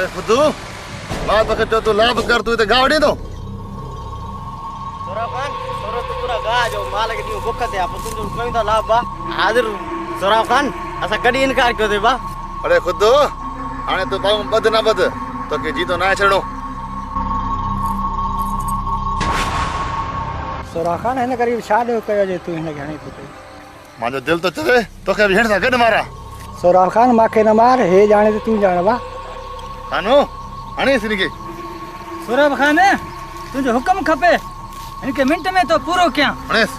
अरे खुदू मां तोखे चो तूं लाभ कर तूं हिते गांव ॾींदो सोराखान सोरो तू पूरा गा जो माल के ॾींहुं बुख ते आहे पोइ तुंहिंजो कयूं था लाभ बा हाज़िर सोराखान असां कॾहिं इनकार कयो अथई बा अरे खुदू हाणे तूं पाऊं ॿध न ॿध तोखे जीतो न आहे छॾिणो सोराखान हिन करे छा ॾियो कयो जे तूं हिनखे हणी थो कई मुंहिंजो दिलि थो चवे तोखे बि हिन सां गॾु मारां सोराखान मूंखे न मार हे ॼाणे त तूं ॼाण बा कानो हणीसि हिनखे सोराखान तुंहिंजो हुकुम खपे हिनखे मिंट में तो पूरो कयां हणीसि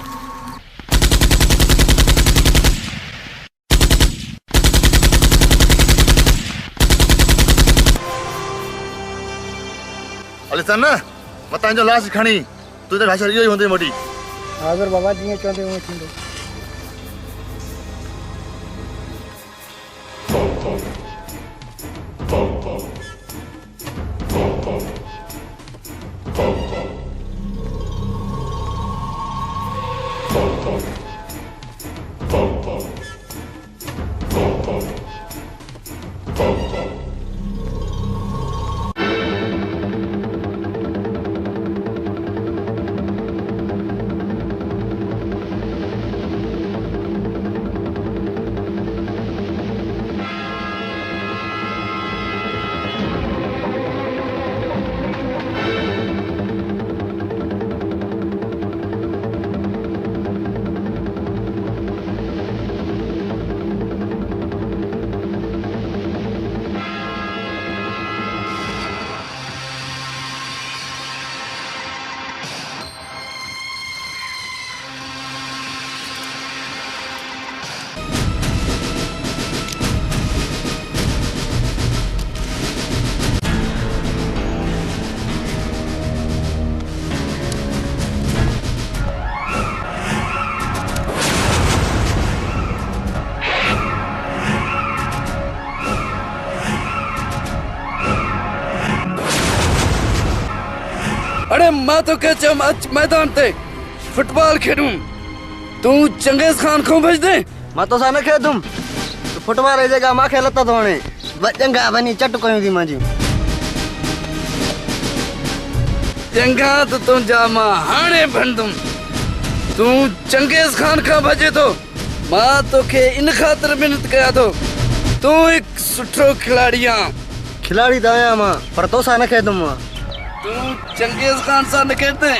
हली सन मतां जो लाश खणी तुंहिंजे भाषा इहो ई हूंदी मोटी हाज़िर बाबा जीअं चवंदे उअं थींदो अरे मां तो के चम अच मैदान ते फुटबॉल खेडूं तू चंगेज खान को भेज दे मां तो सा न खेदुम तू फुटबॉल जी जगह मूंखे लता थो हणे चङा वञी चट कयूं थी मुंहिंजी चंगा तो तुंहिंजा मां हाणे भंडुम तू चंगेज खान का भजे तो मां तोखे इन खातिर मिहनत कया तो तू एक सुठो खिलाड़ी आ खिलाड़ी तो आहियां मां पर तो सा न खेदुम मां तू चंगेज खान सा न खेदे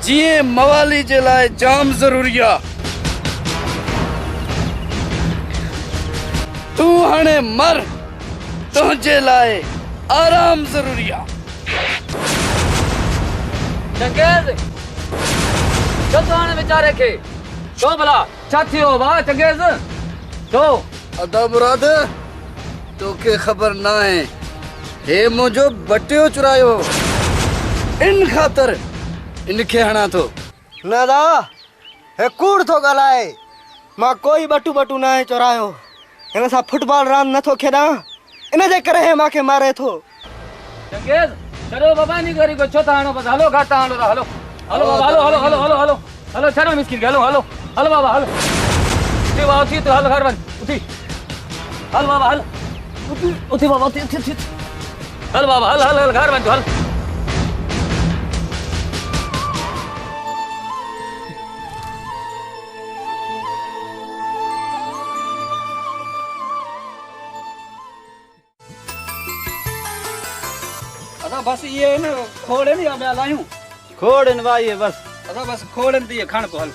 जिए मवाली जे लाए जाम जरूरी आ तू हाणे मर तुझे लाए आराम जरूरी आ चंगेज छो तो हाणे वीचारे खे छो भला छा थियो बा चंगेज छो अदा मुराद तोखे खबर ना है हे मुझो बटियो चुरायो इन खातर इनखे हणा थो न दा हे कूड़ थो ॻाल्हाए मां कोई बटू बटू न आहे चोरायो हिन सां फुटबॉल रांदि नथो खेॾां इन जे करे हे मूंखे मारे थो चंगेज चलो बाबा नहीं करी को छो था हणो बस हलो घाटा हलो हलो हलो बाबा hello hello hello hello hello hello चलो मिस्किन के हलो हलो हलो बाबा हलो उठी बाबा उठी तो हल घर बन उठी हल बाबा हल उठी उठी बाबा उठी उठी उठी हल बाबा हल हल हल घर बन हल बस ये न खोड़े नहीं अब लायूं खोड़न भाई बस अदा बस खोड़न दी खान को हल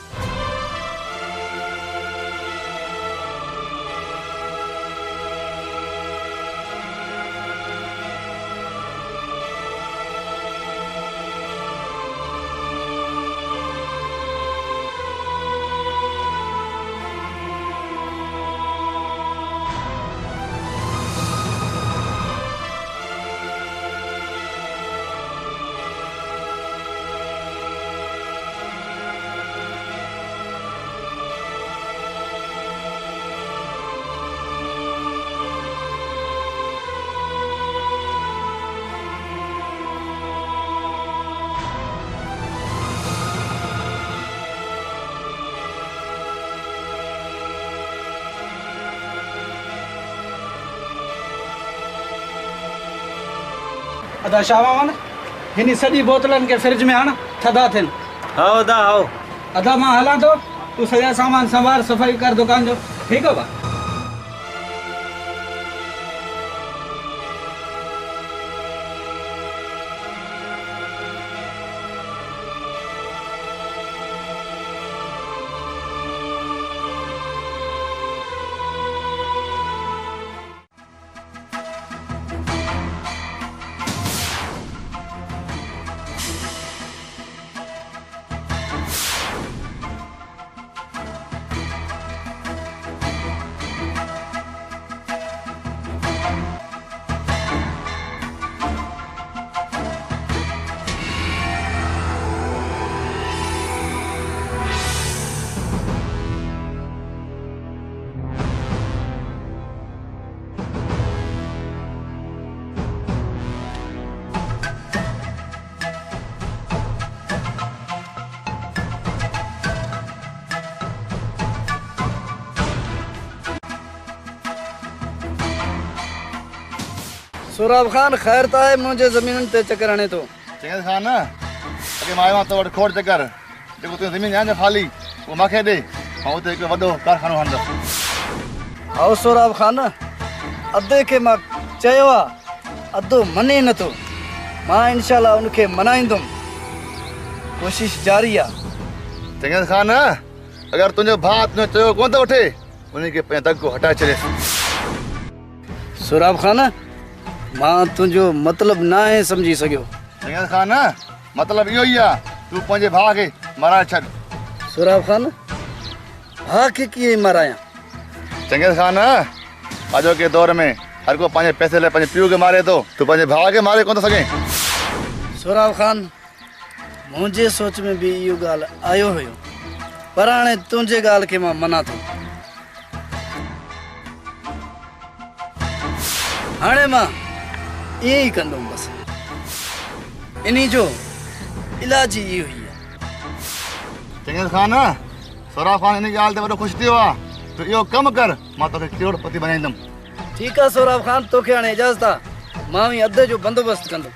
अदा शावान हिनी सॼी बोतलनि खे फ्रिज में आण थधा थियनि। हाँ दा आओ। अदा मां हलां थो, तूं सॼा सामान संभाल सफ़ाई कर दुकान जो, ठीकु आहे भाउ? सुराब खान ख़ैर त आहे, मुंहिंजे ज़मीन ते चकर हणे थो। चङे खान अॻे मां आयो आहियां तो वटि खोड़ चकर, जेको तुंहिंजी ज़मीन आहे न ख़ाली उहो मूंखे ॾे, ऐं उते हिकिड़ो वॾो कारखानो हणंदुसि। आओ सुराब खान, अधे खे मां चयो आहे, अधो मञे नथो। मां इनशाला उनखे मनाईंदुमि, कोशिश जारी आहे। चङे खान अगरि तुंहिंजो भाउ तुंहिंजो चयो कोन थो वठे, उनखे पंहिंजो दॻो हटाए छॾेसि। सुराब खान, मां तुंहिंजो मतिलबु न आहे सम्झी सघियो। चङे खान मतिलबु इहो ई आहे, तूं पंहिंजे भाउ खे माराए छॾ। सुराब खान, भाउ खे कीअं मारायां? चङे खान अॼोके दौर में हर को पंहिंजे पैसे लाइ पंहिंजे पीउ खे मारे थो, तूं पंहिंजे भाउ खे मारे कोन थो सघे। सुराब खान, मुंहिंजे सोच में बि इहो ॻाल्हि आयो हुयो, पर हाणे तुंहिंजे ॻाल्हि खे मां मना थो। हाणे मां ईअं ई कंदुमि, बसि इन्ही जो इलाज इहो ई आहे। चङे खान सुराब खान इन ॻाल्हि ते वॾो ख़ुशि थियो आहे, तूं इहो कमु कर, मां तोखे करोड़पति बनाईंदुमि। ठीकु आहे सुराब खान, तोखे हाणे इजाज़त आहे, मां बि अधु जो बंदोबस्तु कंदुमि।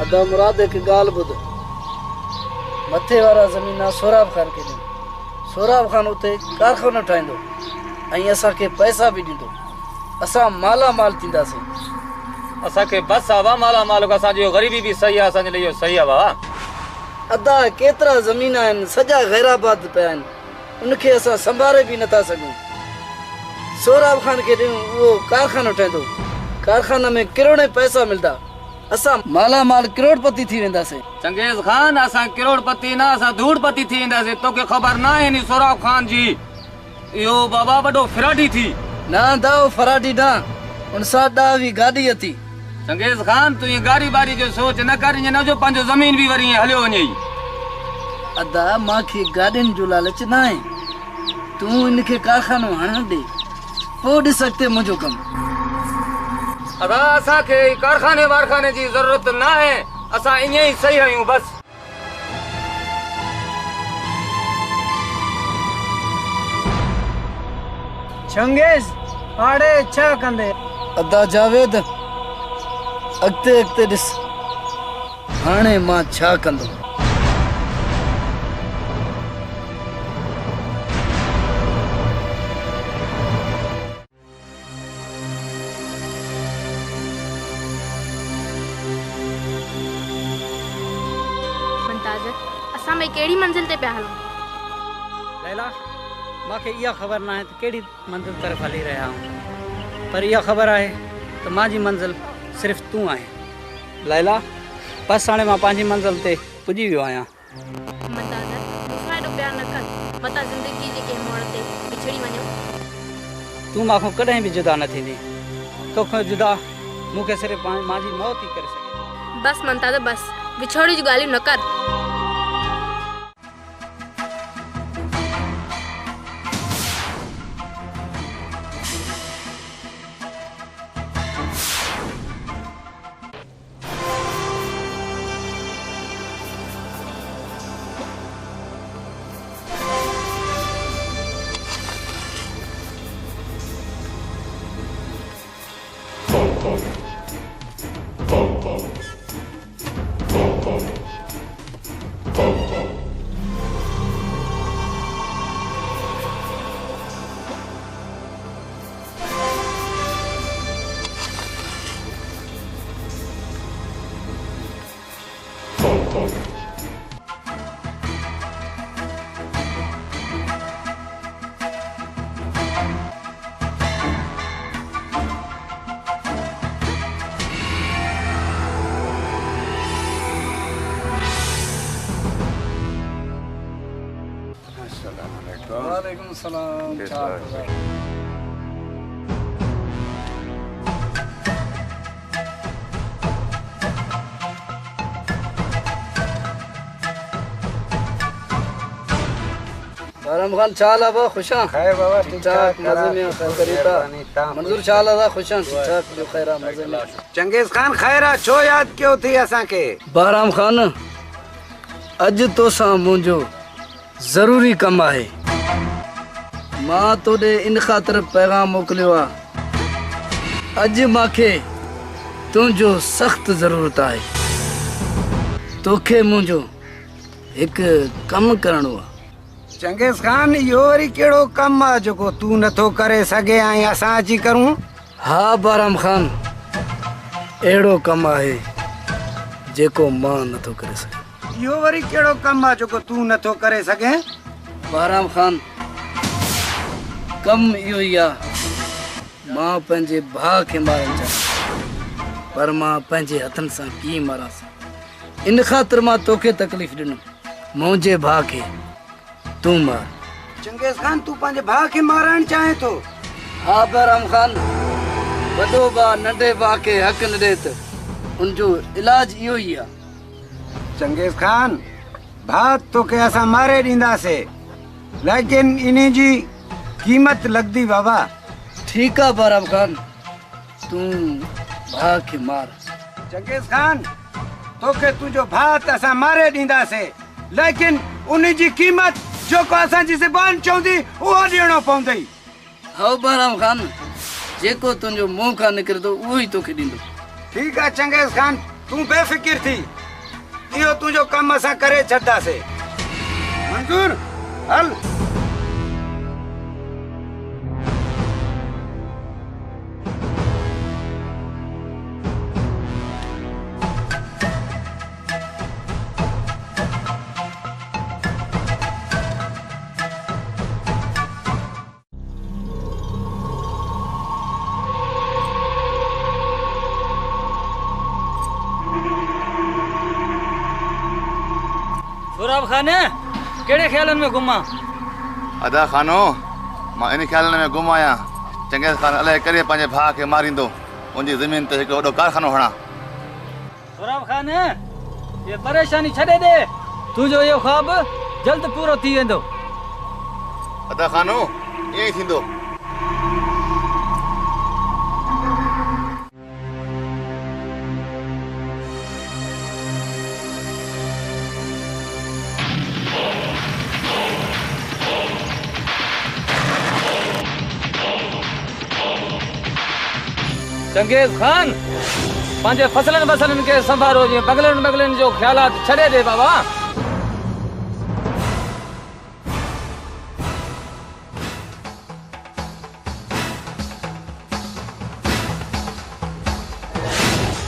अदा मुराद हिकु ॻाल्हि ॿुध, मथे वारा ज़मीना सोराब खान खे ॾिनो, सोराब खान उते कारखानो ठाहींदो ऐं असांखे पैसा बि ॾींदो, असां माला माल थींदासीं। असांखे बस आहे माला माल, असांजी ग़रीबी बि सही आहे, असांजे लाइ इहो सही आहे बाबा। अदा केतिरा ज़मीन आहिनि, सॼा ग़ैराबाद पिया आहिनि, उनखे असां संभाले बि नथा सघूं। सोराब खान खे ॾियूं, उहो कारखानो ठाहींदो, कारखाने में किरोड़े पैसा मिलंदा, असां माला माल करोड़पति थी वेंदासीं। चंगेज़ खान, असां करोड़पति न, असां धूड़पति थी वेंदासीं। तोखे ख़बर न आहे नी सोराब खान जी इहो बाबा वॾो फिराडी थी। न दाओ फराडी न, उन सां ॾावी गाॾी अथी। चंगेज़ खान, तूं इहे गाड़ी बारी जो सोच न कर, ईअं न जो पंहिंजो ज़मीन बि वरी ईअं हलियो वञे। अदा मूंखे गाॾियुनि जो लालच न आहे, तूं इनखे कारखानो हणण ॾे, पोइ ॾिस अॻिते मुंहिंजो कमु। अदा असांखे कारखाने वारखाने जी ज़रूरत न आहे, असां ईअं ई सही आहियूं बस। चंगेज़ हाणे छा कंदे? अदा जावेद, अॻिते अॻिते ॾिस, हाणे मां छा कंदुमि। असां में कहिड़ी मंज़िल ते पिया हलूं? लैला, मूंखे इहा ख़बर न आहे त कहिड़ी मंज़िल तरफ़ हली रहिया आहियूं, पर इहा ख़बर आहे त मुंहिंजी मंज़िल सिर्फ़ु तूं आहे। लैला, बसि हाणे मां पंहिंजी मंज़िल ते पुॼी वियो आहियां। मता ज़िंदगी जे कंहिं मोड़ ते विछड़ी तू मां खां कॾहिं बि जुदा न थींदी तोखां जुदा मूंखे सिर्फ़ु मां जी मौत ई करे सघे बस मनता तो बस विछोड़ी जी ॻाल्हियूं न कर वालेकुम सलाम बाराम खान चाल आबा खुशां खैर बाबा ठीक ठाक मजे में खैर करीता मंजूर चाल आबा खुशां ठीक ठाक जो खैरा मजे में चंगेज खान खैरा छो याद क्यों थी असां के बाराम खान अज तो सा मुंजो जरूरी कम आहे मां तोड़े इन खातर पैगाम मोकलियो आ अज माखे तुंजो सख्त जरूरत आहे तोखे मुंजो एक कम करणो आ चंगेज खान यो वरी केड़ो कम आ जो तू नथो करे सके ऐं असां अची करूं हाँ बाराम खान एड़ो कम आहे जेको मां नथो करे सघां यो वरी केड़ो कम आ जो तू नथो करे सके बाराम खान कम इहो ई आ मां पंहिंजे भाउ खे मारण चाहियां पर मां पंहिंजे हथनि सां कीअं मारांसि इन ख़ातिर मां तोखे तकलीफ़ ॾिनो मुंहिंजे भाउ खे तूं मार चंगेज खान तू पंहिंजे भाउ खे मारण चाहे थो हा बाराम खान वॾो भाउ नंढे भाउ खे हक़ न ॾे त उनजो इलाज इहो ई आहे चंगेज खान भाउ तोखे असां मारे ॾींदासीं लेकिन इन जी कीमत लगदी बाबा ठीकु आहे बाराम खान तूं भाउ खे मार चंगेज खान तोखे तुंहिंजो भाउ त असां मारे ॾींदासीं लेकिन उन जी कीमत जेको असांजी ज़बान चवंदी उहो ॾियणो पवंदई हाँ बाराम खान जेको तुंहिंजो मुंहुं खां निकिरंदो उहो ई तोखे ॾींदो ठीकु आहे चंगेज खान तूं बेफ़िक्र थी इहो तुंहिंजो कमु असां करे छॾंदासीं मंज़ूर हल सुराब खान केड़े ख्यालन में घुमा अदा खानो मां इन ख्याल में गुम आहियां चंगेज़ खान अलाए करे पंहिंजे भाउ खे मारींदो उनजी ज़मीन ते हिकिड़ो वॾो कारखानो हणा सुराब खान ये परेशानी छॾे दे तुंहिंजो इहो ख्वाब जल्द पूरो थी वेंदो अदा खानो ईअं ई थींदो चंगेज खान पंहिंजे फसलनि बसलनि खे संभालो जीअं बगलनि बगलनि जो ख़्यालात छॾे दे बाबा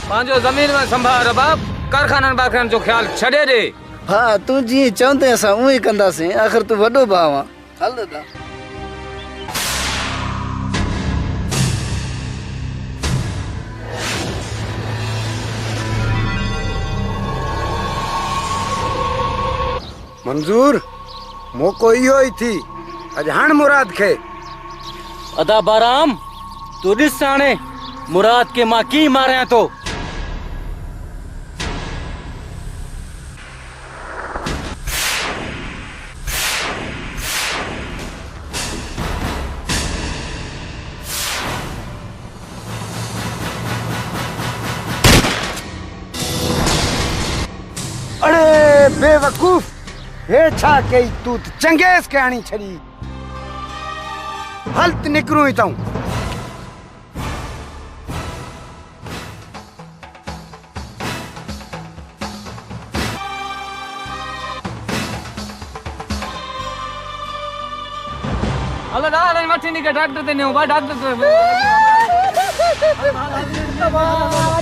पंहिंजो ज़मीन में संभाल बाप कारखाननि बारखाननि जो ख़्याल छॾे दे हा तूं जीअं चवंदे असां उहो ई कंदासीं आख़िर तूं वॾो भाउ आहे हल दादा मंजूर मौको इहो ई थी अॼु हण मुराद खे अदा बाराम तू ॾिस हाणे मुराद के मां की मारियां तो। अरे बेवकूफ, हे छा कई तू त चंगेज़ के आणी छड़ी। हल त निकरूं हितां। हलो ना अरे मठी नहीं के डॉक्टर ते नहीं बा डॉक्टर ते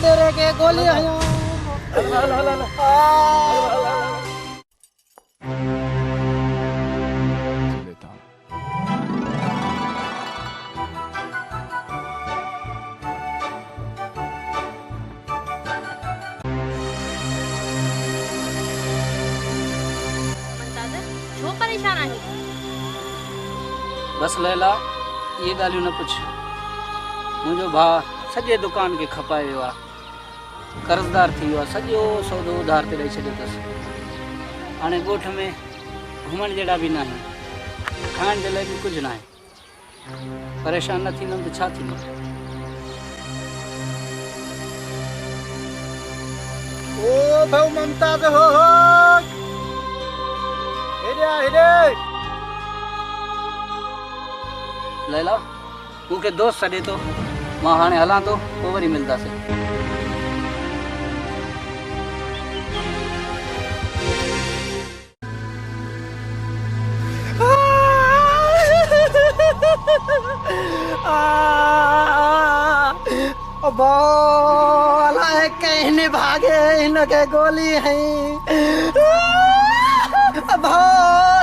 डेरे के गोली आयो। छो परेशान आही? बस लैला ये ॻाल्हियूं न पुछ। मुंहिंजो भाउ सॼे दुकान खे खपाए वियो आहे, कर्ज़दार थी वियो आहे, सॼो सौदो उधार ते ॾेई छॾियो अथसि। हाणे ॻोठ में घुमण जहिड़ा बि न आहिनि, खाइण जे लाइ बि कुझु न आहे। परेशान न थींदुमि त छा थींदो? ओ भाऊ मुमताज हो हेॾे लैला मूंखे दोस्त सॾे थो, मां हाणे हलां थो, पोइ वरी मिलंदासीं। अलाए कहीं भागे हिनखे गोली है।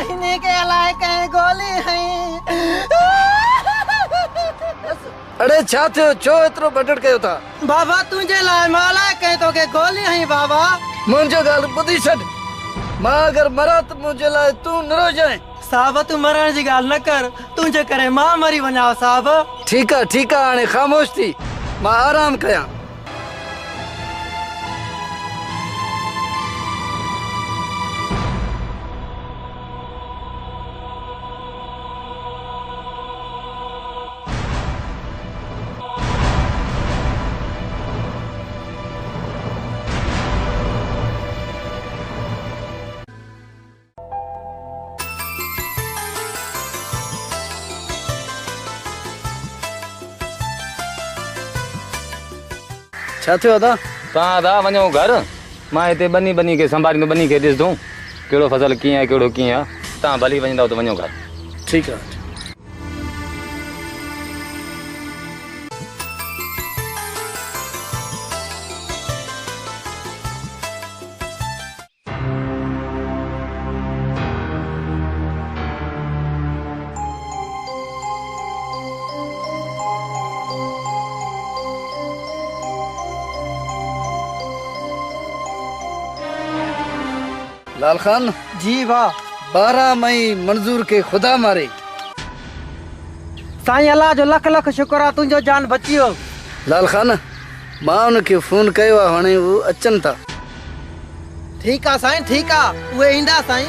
हिन के अलाए कहीं गोली है। अरे छा थियो, छो एतिरो बटड़ कयो था? बाबा तुझे लाइ मां अलाए कहीं तोखे गोली है बाबा। मुंहिंजो ॻाल्हि ॿुधी छॾ, मां अगरि मरां त मुंहिंजे लाइ तूं न रोजांइ। साहब तू मरण जी ॻाल्हि न कर, तुझे करे मां मरी वञा साहब। ठीक आहे हाणे ख़ामोश थी, मां आराम कयां। छा थियो अदा? तव्हां अदा वञो घर, मां हिते बनी खे संभालींदो, बनी खे ॾिसंदो कहिड़ो फसल कीअं आहे कहिड़ो कीअं आहे। तव्हां भली वञंदव त वञो घर। ठीकु आहे। लाल खान जी वाह। 12 मई मंजूर के खुदा मारे। साईं अल्लाह जो लख लख शुक्र आहे तुंहिंजो जान बची वियो। लाल खान मां उनखे फोन कयो आहे, हाणे उहे अचनि था। ठीक आहे साईं, ठीक आहे, उहे ईंदा साईं।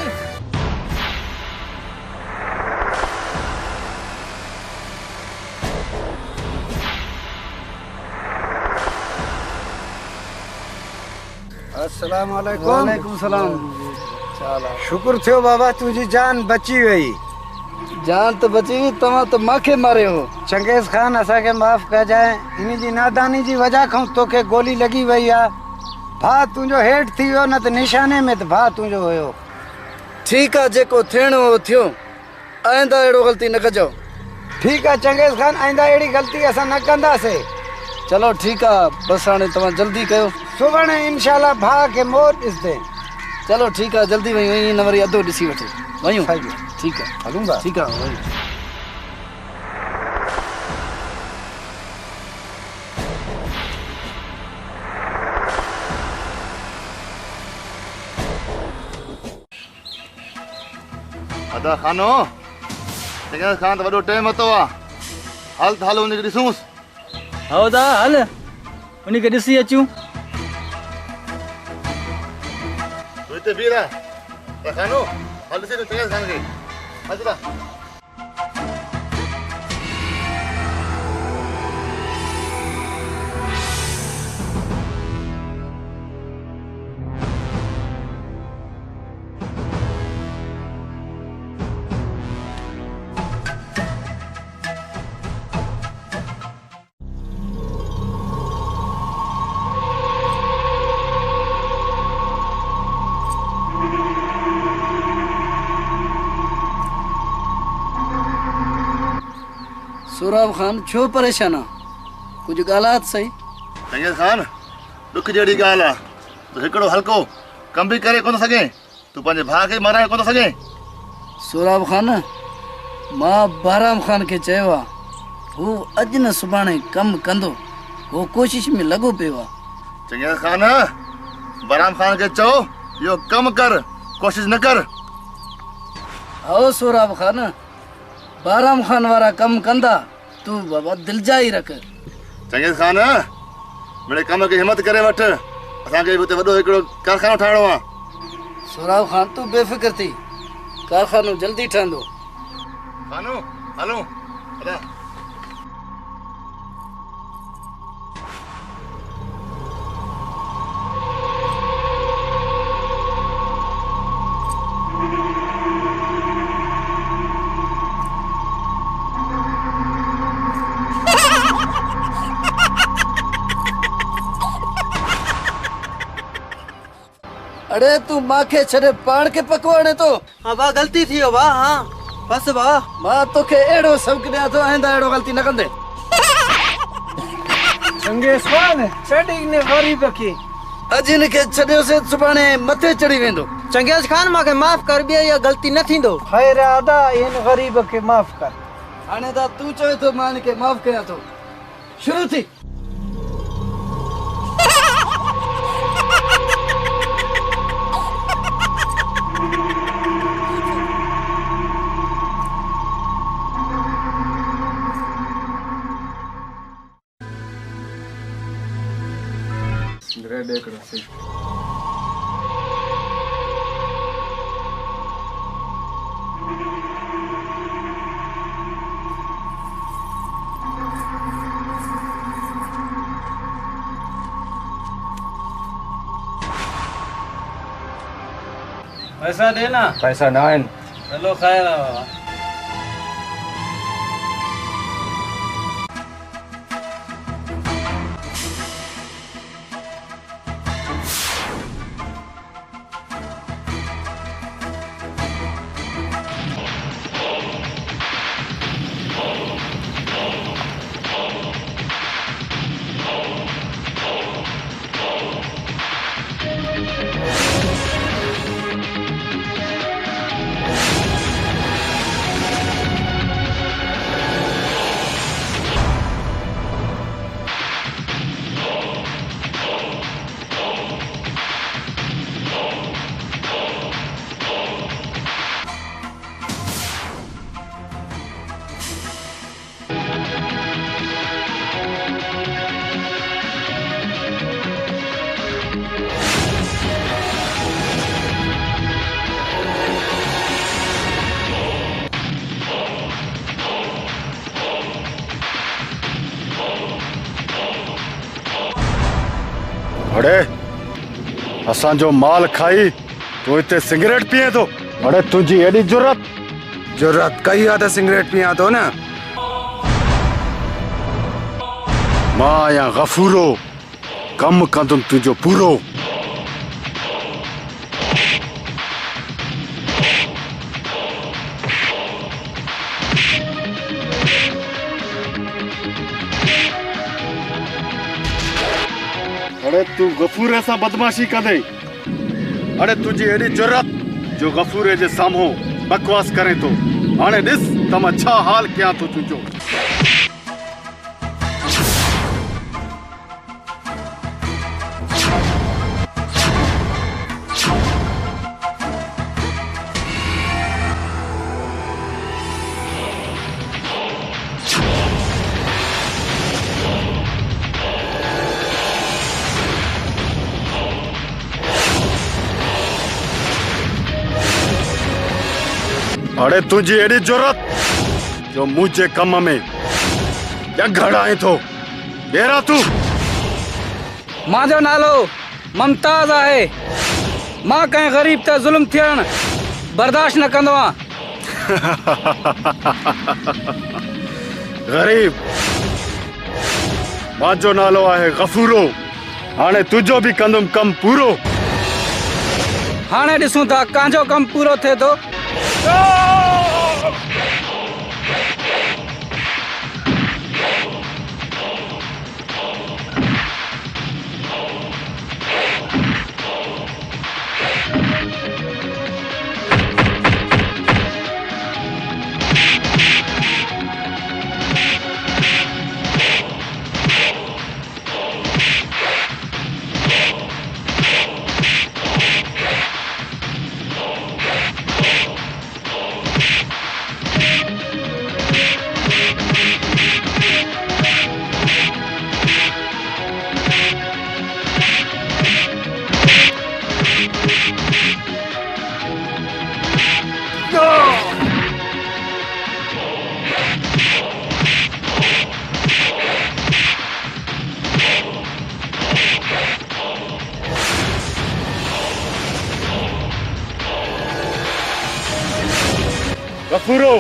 अस्सलाम वालेकुम। वालेकुम सलाम। शुक्र थियो बाबा तुझी जान बची वई। जान तो बची, तव्हां तो मांखे मारे हो। चंगेज़ खान असांखे माफ़ कजाए, इन जी नादानी जी वजह खां तोखे गोली लगी वई आहे। भाउ तुंहिंजो हेठि थी वियो न त निशाने में त भाउ तुंहिंजो हुयो। ठीक आहे, जेको थियणो हो थियो, आइंदा अहिड़ो ग़लती न कजो। ठीक आहे चंगेज़ खान, आइंदा अहिड़ी ग़लती असां न कंदासीं। चलो ठीक आहे, बस हाणे तव्हां जल्दी कयो। सुभाणे इंशाल्लाह भाउ खे मोर ॾिसंदे। चलो ठीक आहे, जल्दी वञो, ईअं न वरी अधो ॾिसी वठे। वञो। ठीक आहे, हलूंगा। ठीक आहे वञो। अदा खानो चंगेज़ खान त वॾो टाइम वरितो आहे। हाल त हाल उनखे ॾिसूंसि आओ दा हल उन्हीं के ॾिसी अचूं तूं हिते बीह रह त खानो हल ॾिसे तो चंगे खान खे हल जरा सोराब खान छो परेशान आहे कुझु ॻाल्हात सही चंगे खान ॾुख जहिड़ी ॻाल्हि आहे तूं हिकिड़ो हल्को कम बि करे कोन थो सघे तूं पंहिंजे भाउ खे माराए कोन थो सघे सोराब खान मां बहराम खान खे चयो आहे हू अॼु न सुभाणे कमु कंदो हू कोशिश में लॻो पियो आहे चंगे खान बहराम खान खे चओ इहो कमु कर कोशिशि न कर आओ सोराब खान बहराम खान वारा कमु कंदा तूं बाबा दिलजाई रख चंगे खान मिड़े कम खे हिमत करे वठ असांखे बि हुते वॾो हिकिड़ो कारखानो ठाहिणो आहे सोराब खान तूं बेफ़िक्र थी कारखानो जल्दी ठहंदो खानो हलो हला अरे तू मां खे छॾे पाण खे पकवाने तो हाँ वाह गलती थी हो वाह हाँ बस वाह मां तोखे अहिड़ो सबक ॾियां थो आइंदा अहिड़ो ग़लती न कंदे चंगेज़ खान छॾी ने वरी बकी अॼु हिनखे छॾियोसीं सुभाणे मथे चढ़ी वेंदो चंगेज़ खान मूंखे माफ़ कर ॿिए इहा ग़लती न थींदो ख़ैर अदा इन ग़रीब खे माफ़ कर हाणे त तूं चवे थो मां हिनखे माफ़ कयां थो शुरू थी पैसा देना पैसा ना आहिनि चलो खैर है बाबा अड़े असांजो माल खाई तूं हिते सिगरेट पीए थो अड़े तुंहिंजी एॾी जुरत कई आहे त सिगरेट पीआं थो न मां आहियां गफ़ूरो कमु कंदुमि तुंहिंजो पूरो अड़े तू गफ़ूरे सां बदमाशी कंदे अड़े तुंहिंजी एॾी जुरत जो गफ़ूरे जे साम्हूं बकवास करे थो हाणे ॾिस त मां छा हाल कयां थो तुंहिंजो अड़े तुझी एडी जरूरत जो मुझे कम में या घड़ाए तो बेरा तू मां जो नालो ममताज आहे। मां कंहिं गरीब ते ज़ुल्म थियण बर्दाश्त न कंदो आहियां। गरीब मां जो नालो आहे गफूरो। हाणे तुझो भी कंदुम कम पूरो। हाणे ॾिसूं था कांजो कम पूरो थिए थो। गफूरो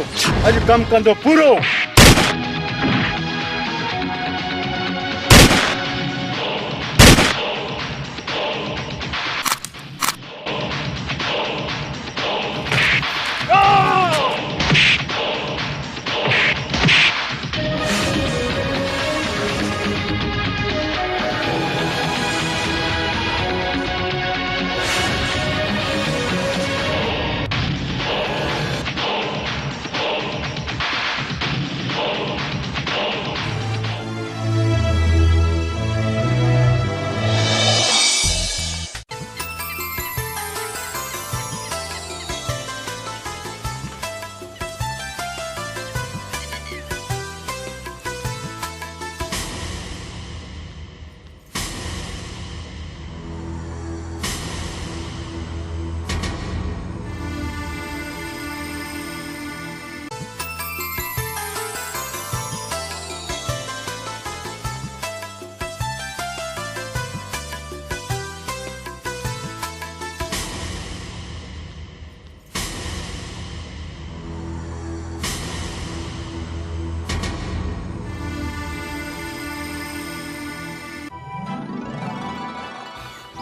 अज कम कंदो पूरो।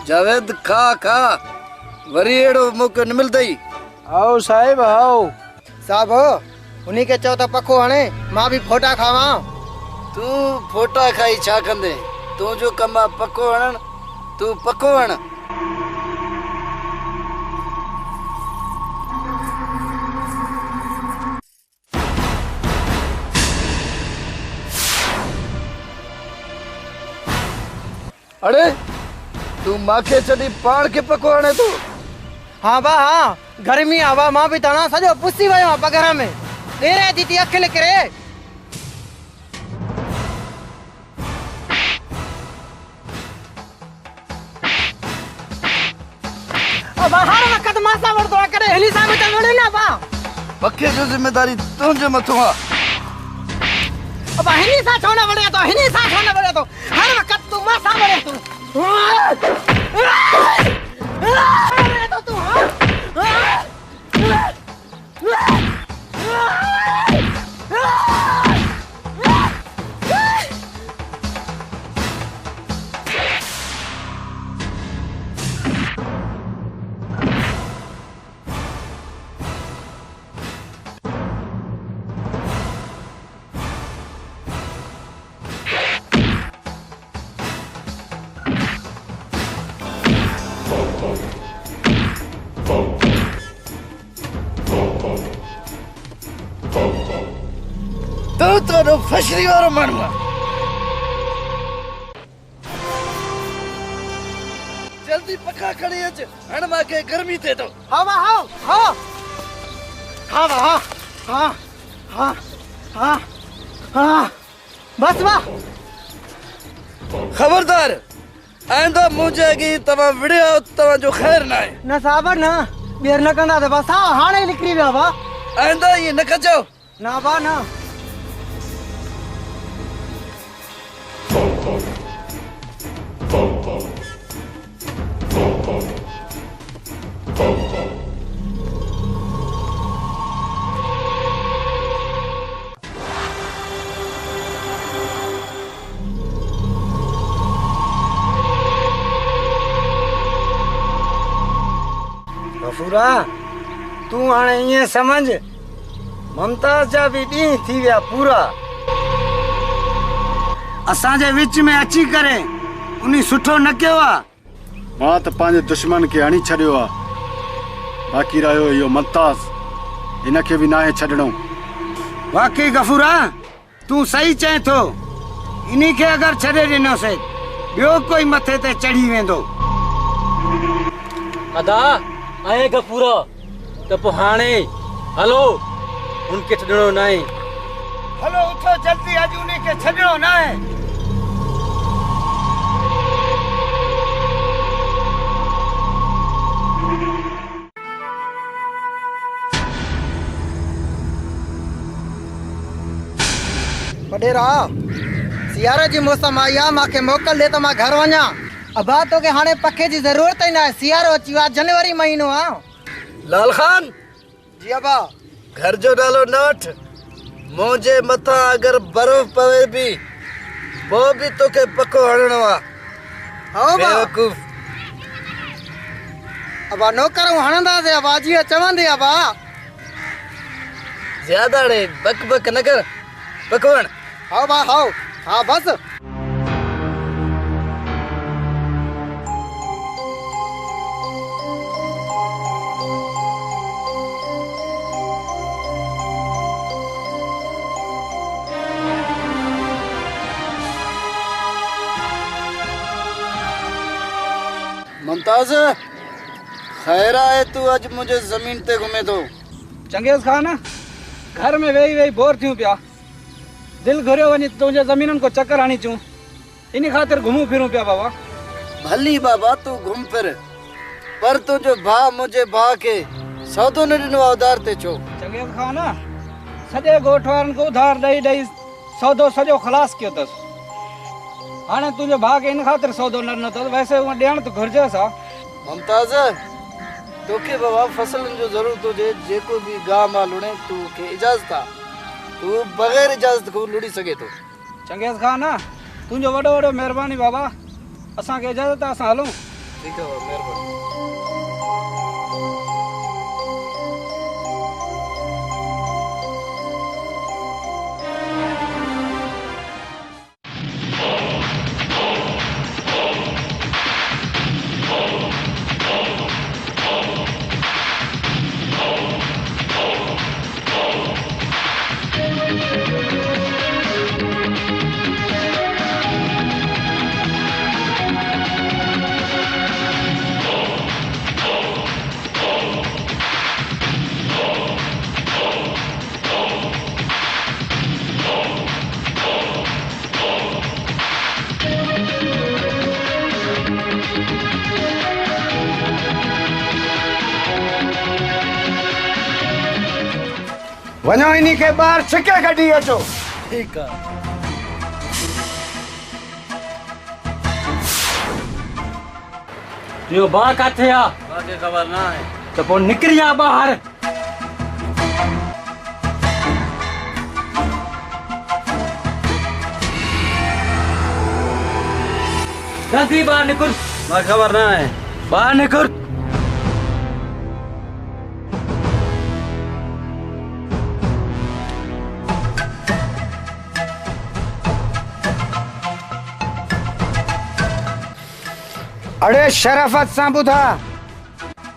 जावेद खा खा वरी एड़ो मौको न मिलदई। आओ साहिब आओ। साहब उन्हीं के चौ तो पको हणे मां भी फोटा खावा। तू फोटा खाई छा कंदे? तू जो कमा पको हण तू पको हण। अरे तू माखे चढ़ी पाण के पको हणे तू? हाँ बा हाँ गर्मी हवा मां भी तना सजो पुसी वयो पगर में तेरे दीदी अखिल करे। अब हर वक्त मासा वरतो करे हेली सा में चलने ना बा। पक्के जो जिम्मेदारी तुझे मथो आ। अब हिनी सा छोड़ना पड़े तो हिनी सा छोड़ना पड़े तो हर वक्त तू मासा मरे तू। तो तू तो फसरी वारो माण्हू आ। जल्दी पका खड़ी अच हण मांखे गर्मी थे तो। हाँ हाँ हाँ हाँ हाँ हाँ हाँ हाँ हाँ हाँ बस वाह। खबरदार आइंदा मुझे अगी तवा विड़ियो तवा जो खैर ना है। न साबर न बेर न कंदा ते बस हाणे निकरी विया बा। आइंदा ये न कजो। ना बा ना। गफूरा तू हाणे ईअं समझ मुमताज जा भी ॾींहं थी विया पूरा असांजे विच में अची करे उनी सुठो न कयो आहे। मां त पंहिंजे दुश्मन खे हणी छॾियो आहे, बाक़ी रहियो इहो मुमताज, हिनखे बि नाहे छॾिणो। वाकई गफूरा तू सही चए थो, इन्ही खे अगरि छॾे ॾिनोसीं ॿियो कोई मथे ते चढ़ी वेंदो। अदा आए गफूरा त पोइ हाणे हलो उनखे छॾिणो न आहे। हलो उथो जल्दी, अॼु उन्ही खे छॾिणो न आहे। वडेरा सियारे जी मौसम आई आहे, मूंखे मोकल दे त मां घर वञा। अबा तोखे हाणे पखे जी ज़रूरत ई न आहे, सियारो अची वियो आहे, जनवरी महीनो आहे। लाल खान जी अबा। घर जो नालो न वठ, मुंहिंजे मथां अगरि बर्फ पवे बि पोइ बि तोखे पको हणणो आहे। हाँ बा। बेवकूफ़। अबा नौकरूं हणंदासीं अबा, जीअं चवंदी अबा। ज्यादा रे बक बक न कर, पकवण। हाँ बा हाँ, हाँ बस। मुमताज खैर आहे तू अज मुझे जमीन ते घुमे थो। चंगेज़ खान घर में वेही वेही बोर थियूं पिया, दिल घुरियो वञे तुंहिंजे ज़मीनुनि को चक्कर हणी अचूं, इन ख़ातिर घुमूं फिरूं पिया बाबा। भली बाबा तू घुम फिर, पर तुंहिंजो भाउ मुंहिंजे भाउ खे सौदो न ॾिनो आहे उधार ते छो? चंगेज़ खान सॼे ॻोठ वारनि खे उधार ॾेई ॾेई सौदो सॼो ख़लास कयो अथसि। हाणे तुंहिंजे भाउ खे इन ख़ातिर सौदो न ॾिनो अथसि, वैसे उहा ॾियणु त घुरिजेसि हा। मुमताज तोखे बाबा फसलनि जो ज़रूरत हुजे, जेको बि गाह मां लुणे तोखे इजाज़त आहे, तू बग़ैर इजाज़त को लुड़ी सघे थो। चंगेज़ खान तुंहिंजो वॾो वॾो महिरबानी बाबा, असांखे इजाज़त आहे, असां हलूं। ठीकु आहे महिरबानी। वञो इन्ही खे ॿाहिरि छिके कढी अचो। ठीकु आहे। तुंहिंजो भाउ किथे आहे? मूंखे ख़बर न आहे। त पोइ निकिरी आ ॿाहिरि। जल्दी ॿाहिरि निकुर। मूंखे ख़बर न आहे। ॿाहिरि निकुर। अड़े शराफत सां ॿुधा,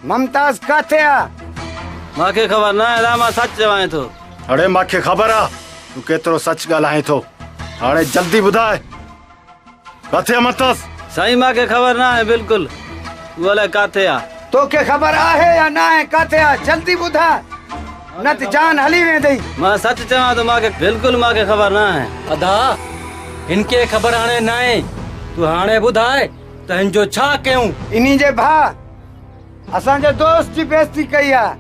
मुमताज किथे आहे? मूंखे ख़बर न आहे, मां सच चवां थो। अड़े मूंखे ख़बर आहे तूं केतिरो सच ॻाल्हाए थो, हाणे जल्दी ॿुधाए किथे आहे मुमताज? साईं मूंखे ख़बर न आहे बिल्कुलु, तूं अलाए किथे आहे। तोखे ख़बर आहे या न आहे किथे आहे? जल्दी ॿुधा, न त जान हली वेंदई। मां सच चवां थो, मूंखे बिल्कुलु मूंखे ख़बर न आहे। अदा हिनखे ख़बर हाणे न आहे, तूं हाणे ॿुधाए त हिन जो छा कयूं? इन्ही जे भाउ असांजे दोस्त जी बेइज्जती कई आहे,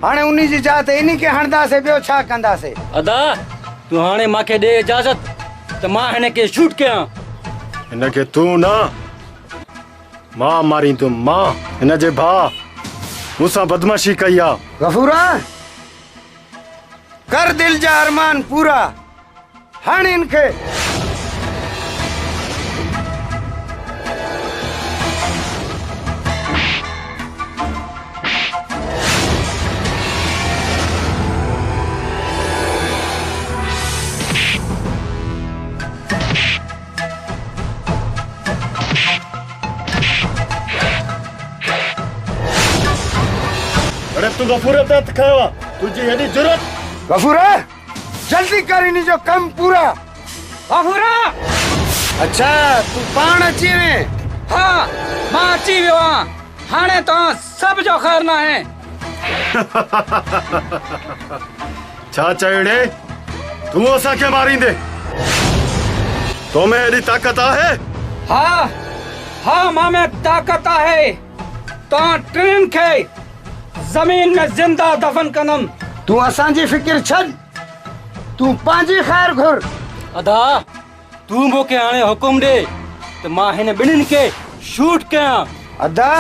हाणे उन्हीं जी जात इन्हीं के हणदासीं ॿियो छा कंदासीं। अदा तू हाणे मांखे ॾे इजाज़त त मां हिन खे शूट कयां। हिनखे तू न मां मारींदुमि। मां हिन जे भाउ मूंसां बदमाशी कई आहे। गफूरा कर दिल जा अरमान पूरा। हाणे इनखे अरे तू गफूरे ते हथ खयो आहे। तुंहिंजी हेॾी जुरत। गफूरा जल्दी कर इन जो कम पूरा। गफूरा अच्छा तू पाण अची वे। हाँ मां अची वियो आहियां। हाणे तव्हां सभ जो ख़ैर न आहे। छा चयोड़े तू असांखे मारींदे? तो में हेॾी ताक़त आहे? हाँ हाँ मां में ताक़त आहे। तव्हां टिनि खे ज़मीन में ज़िंदा दफ़न कंदुमि। तू असांजी फिक्र छॾ। तू पंहिंजी ख़ैर घुर। अदा तू मूंखे हाणे हुकुम ॾे त मां हिन ॿिन्हिनि खे शूट कयां। अदा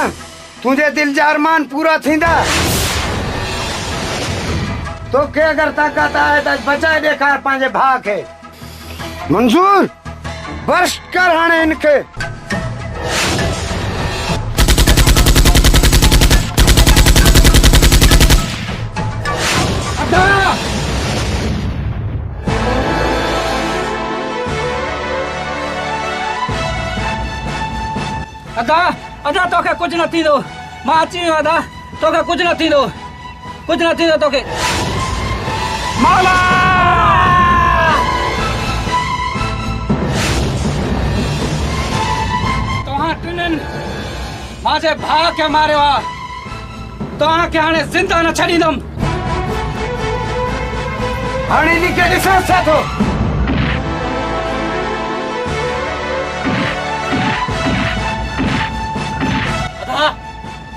तुंहिंजे दिल जा अरमान पूरा थींदा। तोखे अगरि ताक़त आहे त बचाए ॾेखार पंहिंजे भाउ खे। मंज़ूर बस कर हाणे हिनखे। अदा अदा तोखे कुछ न थींदो। मां अची वियो अदा। तोखे कुछ न थींदो। कुछ न थींदो तोखे। मौला तव्हां टिनिनि मुंहिंजे भाउ खे मारियो आहे। तव्हांखे हाणे ज़िंदा न छॾींदुमि। हाणे इनखे ॾिसो छा थो।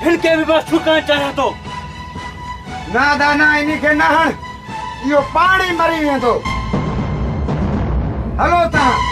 हिनखे बि मां शूट करणु चाहियां थो। न दाना इनखे न हण। इहो पाण ई मरी वेंदो। हलो तव्हां।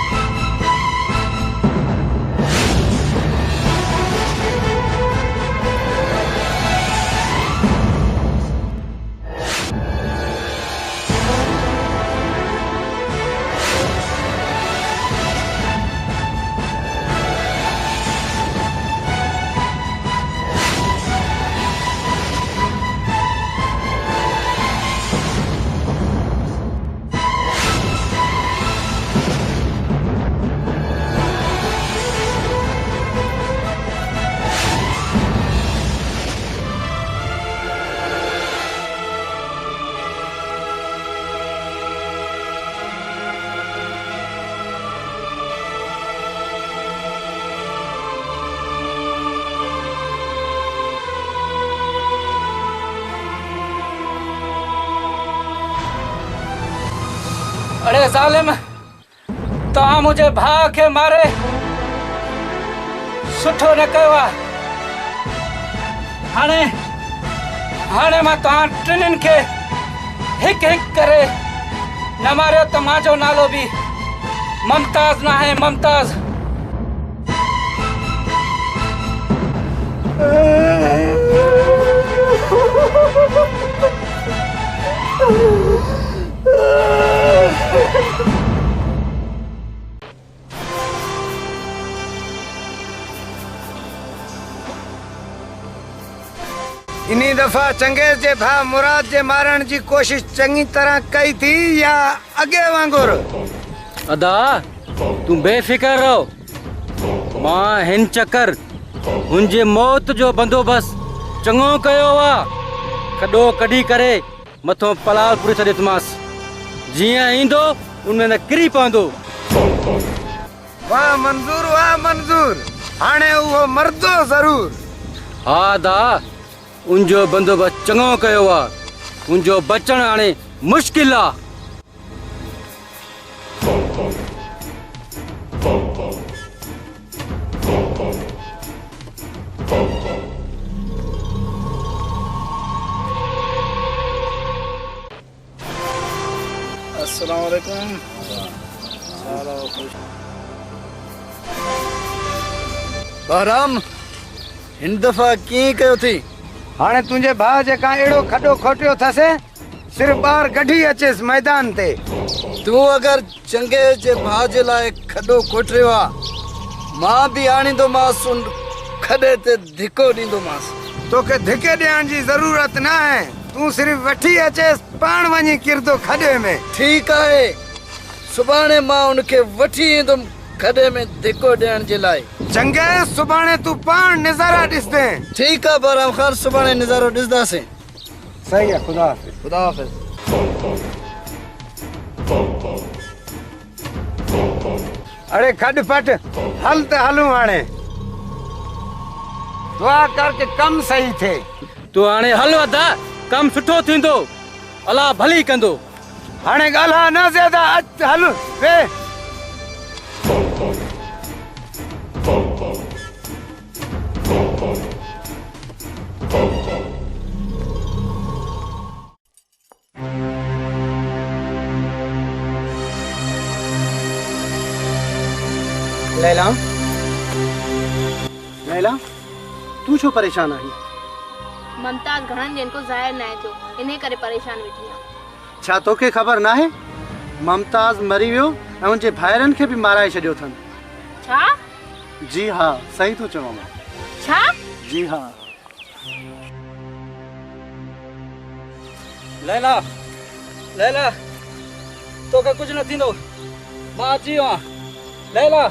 अरे ज़ालिम तव्हां मुंहिंजे भाउ खे मारे सुठो न कयो आहे। हाणे हाणे मां तव्हां टिनिनि खे हिकु हिकु करे न मारियो त मुंहिंजो नालो बि ममताज़ न आहे। ममताज़ इन्ही दफ़ा चंगेज़ जे भाउ मुराद जे मारण जी कोशिश चङी तरह कई थी या अॻे वांगुरु? अदा तूं बेफ़िक्र रहो। मां हिन चक्कर हुनजे मौत जो बंदोबस्त चङो कयो आहे। कॾो कढी करे मथो पलाल पूरे छॾियोमांसि। जीअं ईंदो उन में किरी पवंदो। वाह मंज़ूर वाह मंज़ूर। हाणे उहो मरदो ज़रूर। हा दा उनजो बंदोबस्त चङो कयो आहे। उनजो बचणु हाणे मुश्किल आहे। वालेकुम। बहराम हिन दफ़ा कीअं कयो थी? हाणे तुंहिंजे भाउ जेका अहिड़ो खॾो खोटियो अथसि सिर्फ़ु ॿार कढी अचेसि मैदान ते। तूं अगर चंगेज़ जे भाउ जे लाइ खॾो खोटियो आहे मां बि आणींदोमांसि उन खॾे ते धिको ॾींदोमांसि। तोखे धिके ॾियण जी ज़रूरत न आहे, तूं सिर्फ़ु वठी अचेसि पाण वञी किरंदो खॾे में। ठीकु आहे, सुभाणे मां उनखे वठी ईंदुमि खॾे में धिको ॾियण जे लाइ। चंगेज़ सुभाणे तूं पाण नज़ारा ॾिसदे। ठीकु आहे बहराम ख़ान, सुभाणे नज़ारो ॾिसंदासीं। सही आहे, खुदा हाफ़िज़। खुदा हाफ़िज़। अरे खॾ पट हल त हलूं हाणे। दुआ कर के कम सही थे। तू हाणे हल वधा, कम सुठो थींदो, अलाह भली कंदो। हाणे ॻाल्हा न ज़्यादा, अच हल वे। लैला लैला तू छो परेशान आही? ममताज घणनि ॾींहंनि खां ज़ाहिर न थियो, इन करे परेशान वेठी आहियां। छा तोखे ख़बर न आहे ममताज मरी वियो ऐं उनजे भाइरनि खे बि माराए छॾियो अथनि। छा? जी हाँ, सही थो चवां मां। छा? जी हाँ। लैला लैला तोखे कुझु न थींदो, मां अची वियो आहियां। लैला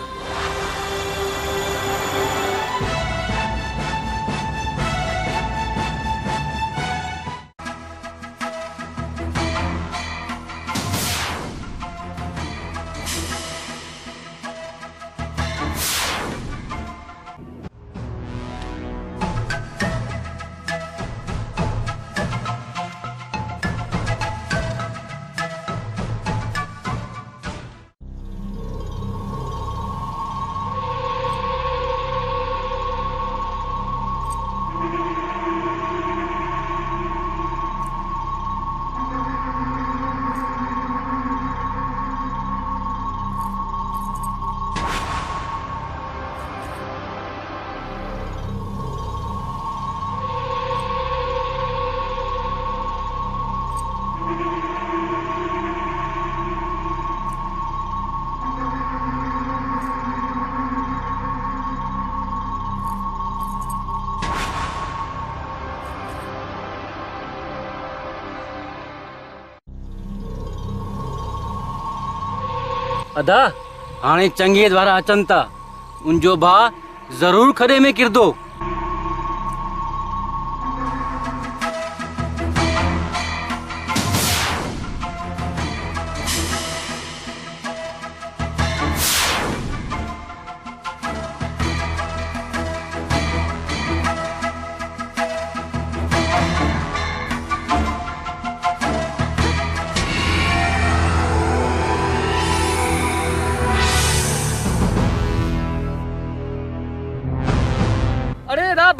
अदा हाणे चंगेज़ वारा अचनि था, उनजो भाउ ज़रूर खॾे में किरंदो।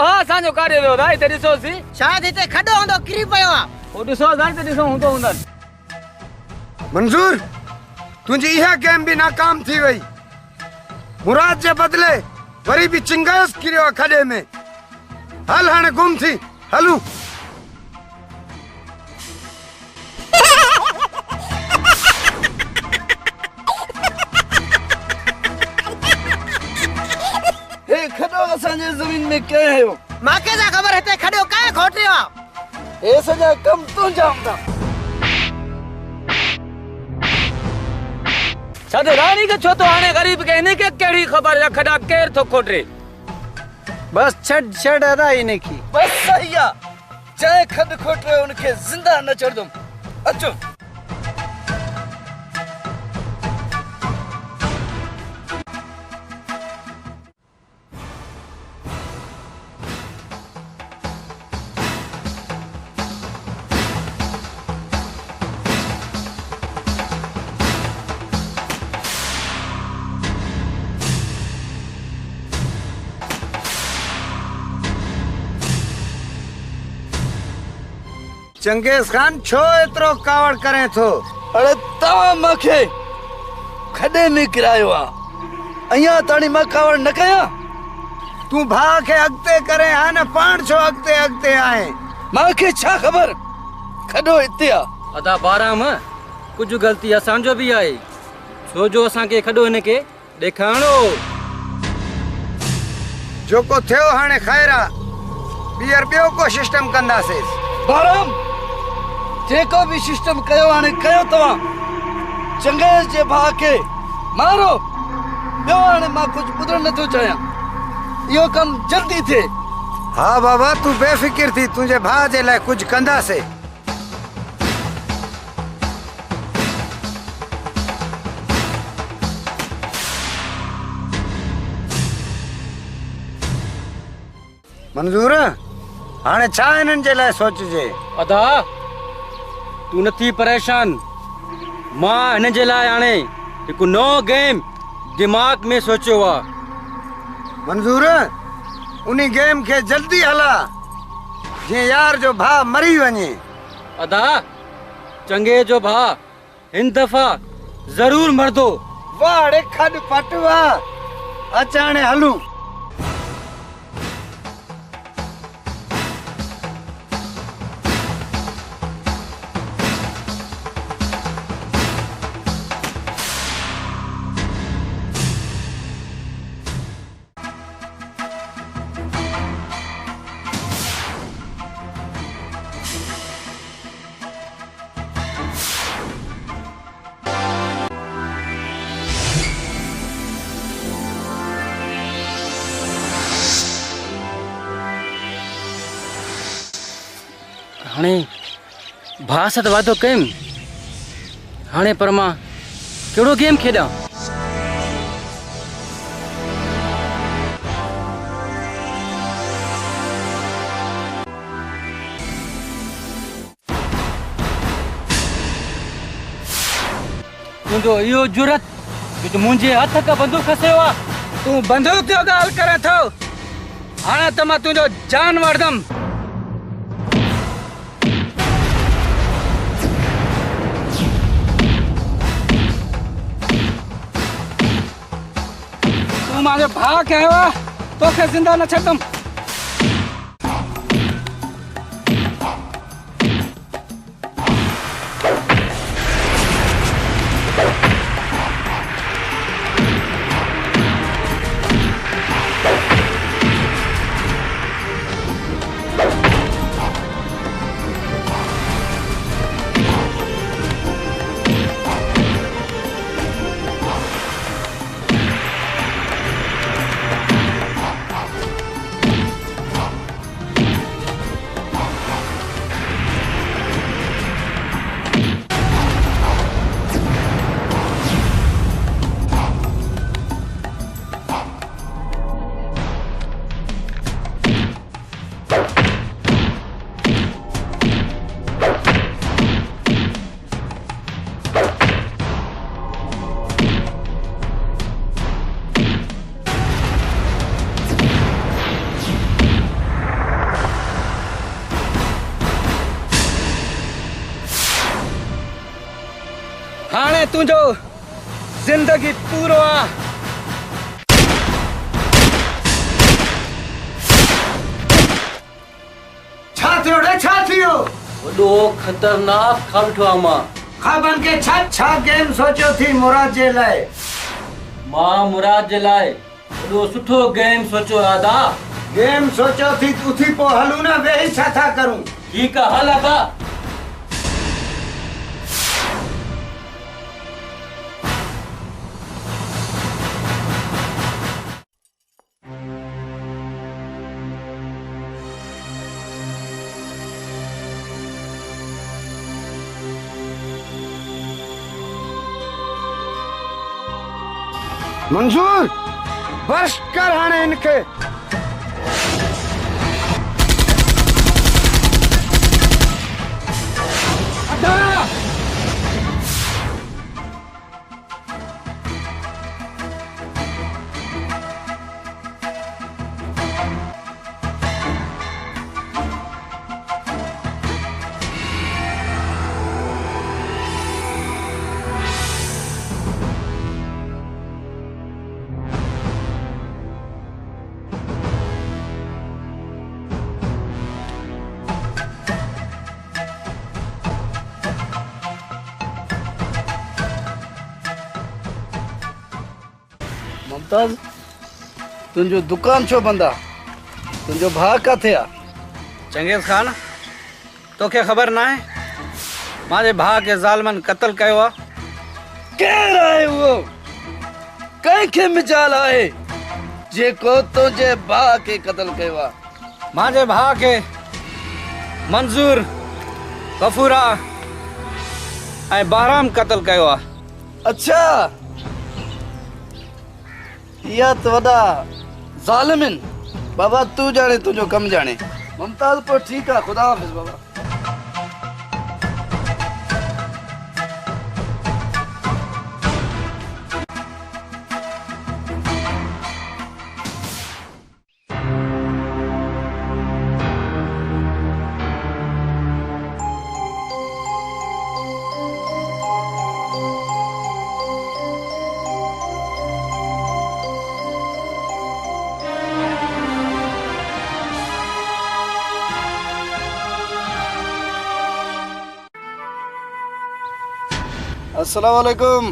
भाउ असांजो काॾे वियो था? हिते ॾिसोसि, शायदि हिते खॾो हूंदो, किरी पियो आहे। पोइ ॾिसोसि, हिते ॾिसो हूंदो हूंदनि। मंजूर तुंहिंजी इहा गेम बि नाकाम थी वई। मुराद जे बदिले वरी बि चिंगेज़ किरियो आहे खॾे में। हल हाणे गुम थी हलूं। हे खॾो असांजे ज़मीन में कंहिं हयो? मूंखे छा ख़बर हिते खॾो कंहिं खोटियो आहे? हे सॼा कम तुंहिंजा हूंदा। छा त राणी खे छो थो हाणे ग़रीब खे इनखे कहिड़ी ख़बर आहे खॾा केरु थो खोटे? बस छॾ अदा इनखे। बस सही आहे, जंहिं खॾ खोटियो उनखे ज़िंदा न छॾंदुमि। अचो। चंगेज़ खान छो एतिरो कावड़ करे थो? अरे तव्हां मूंखे खॾे में किरायो आहे, अञा ताणी मां कावड़ न कयां। तूं भाउ खे अॻिते करे हा न, पाण छो अॻिते अॻिते आहे? मूंखे छा ख़बर, खॾो हिते आहे। अदा बाराम कुछ गलती असांजो भी आहे, छो जो असांखे खॾो हिनखे ॾेखारिणो। जेको थियो हाणे ख़ैर आहे, ॿीहर ॿियो को सिस्टम कंदासीं। बाराम जेको भी सिस्टम कयो हाणे कयो तव्हां। चंगेज़ जे भाउ खे मारो। ॿियो हाणे मां कुझु ॿुधणु नथो चाहियां, इहो कमु जल्दी थिए। हा बाबा, तूं बेफ़िक्र थी, तुंहिंजे भाउ जे लाइ कुझु कंदासीं। मंजूर, हाणे छा हिननि जे लाइ सोचजे? अदा तू नथी परेशान, मां हिन जे लाइ हाणे हिकु नओं गेम दिमाग़ में सोचियो आहे। मंजूर, उन गेम खे जल्दी हला, जीअं यार जो भाउ मरी वञे। अदा चंगे जो भाउ हिन दफ़ा ज़रूर मरदो। वाह रे खड पट वाह, अच हाणे हलूं। हाणे भाउ सां त वादो कयुमि, हाणे पर मां कहिड़ो गेम खेॾां? तुंहिंजो इहो जुरत जो मुंहिंजे हथ खां बंदूक खसियो आहे। तूं बंदूक जो ॻाल्हि करे थो, हाणे त मां तुंहिंजो जान वठंदुमि। तूं मुंहिंजो भाउ कयो आहे, तोखे ज़िंदा न छॾंदुमि। हाणे तुंहिंजो ज़िंदगी पूरो आहे। छा थियो रे, छा थियो? वॾो ख़तरनाक ख़ाब आहे मां। ख़ाबनि खे छा गेम सोचियो थी मुराद जे लाइ? मां मुराद जे लाइ वॾो सुठो गेम सोचियो आदा। गेम सोचियो थी, उथी पोइ हलूं न, वेही छा था करूं? ठीकु आहे, हल आदा। मंजूर, बस कर हाणे इनके। मुमताज तुंहिंजो दुकान छो बंद आ? तुंहिंजो भाउ किथे आ? चंगेज़ खान तोखे ख़बर ना है मांजे भाउ के ज़ालमन क़त्ल कयो आ। केर आहे उहो? कंहिंखे मिजाल आहे जेको तुंहिंजे भाउ खे क़त्ल कयो आ? मांजे भाउ के मंजूर गफूरा ऐं बहराम क़त्ल कयो आ। अच्छा इहा त वॾा ज़ालिम आहिनि। बाबा तूं ॼाणे तुंहिंजो कमु ॼाणे। मुमताज़ पोइ ठीकु आहे, ख़ुदा हाफ़िज़ बाबा। अस्सलाम वालेकुम।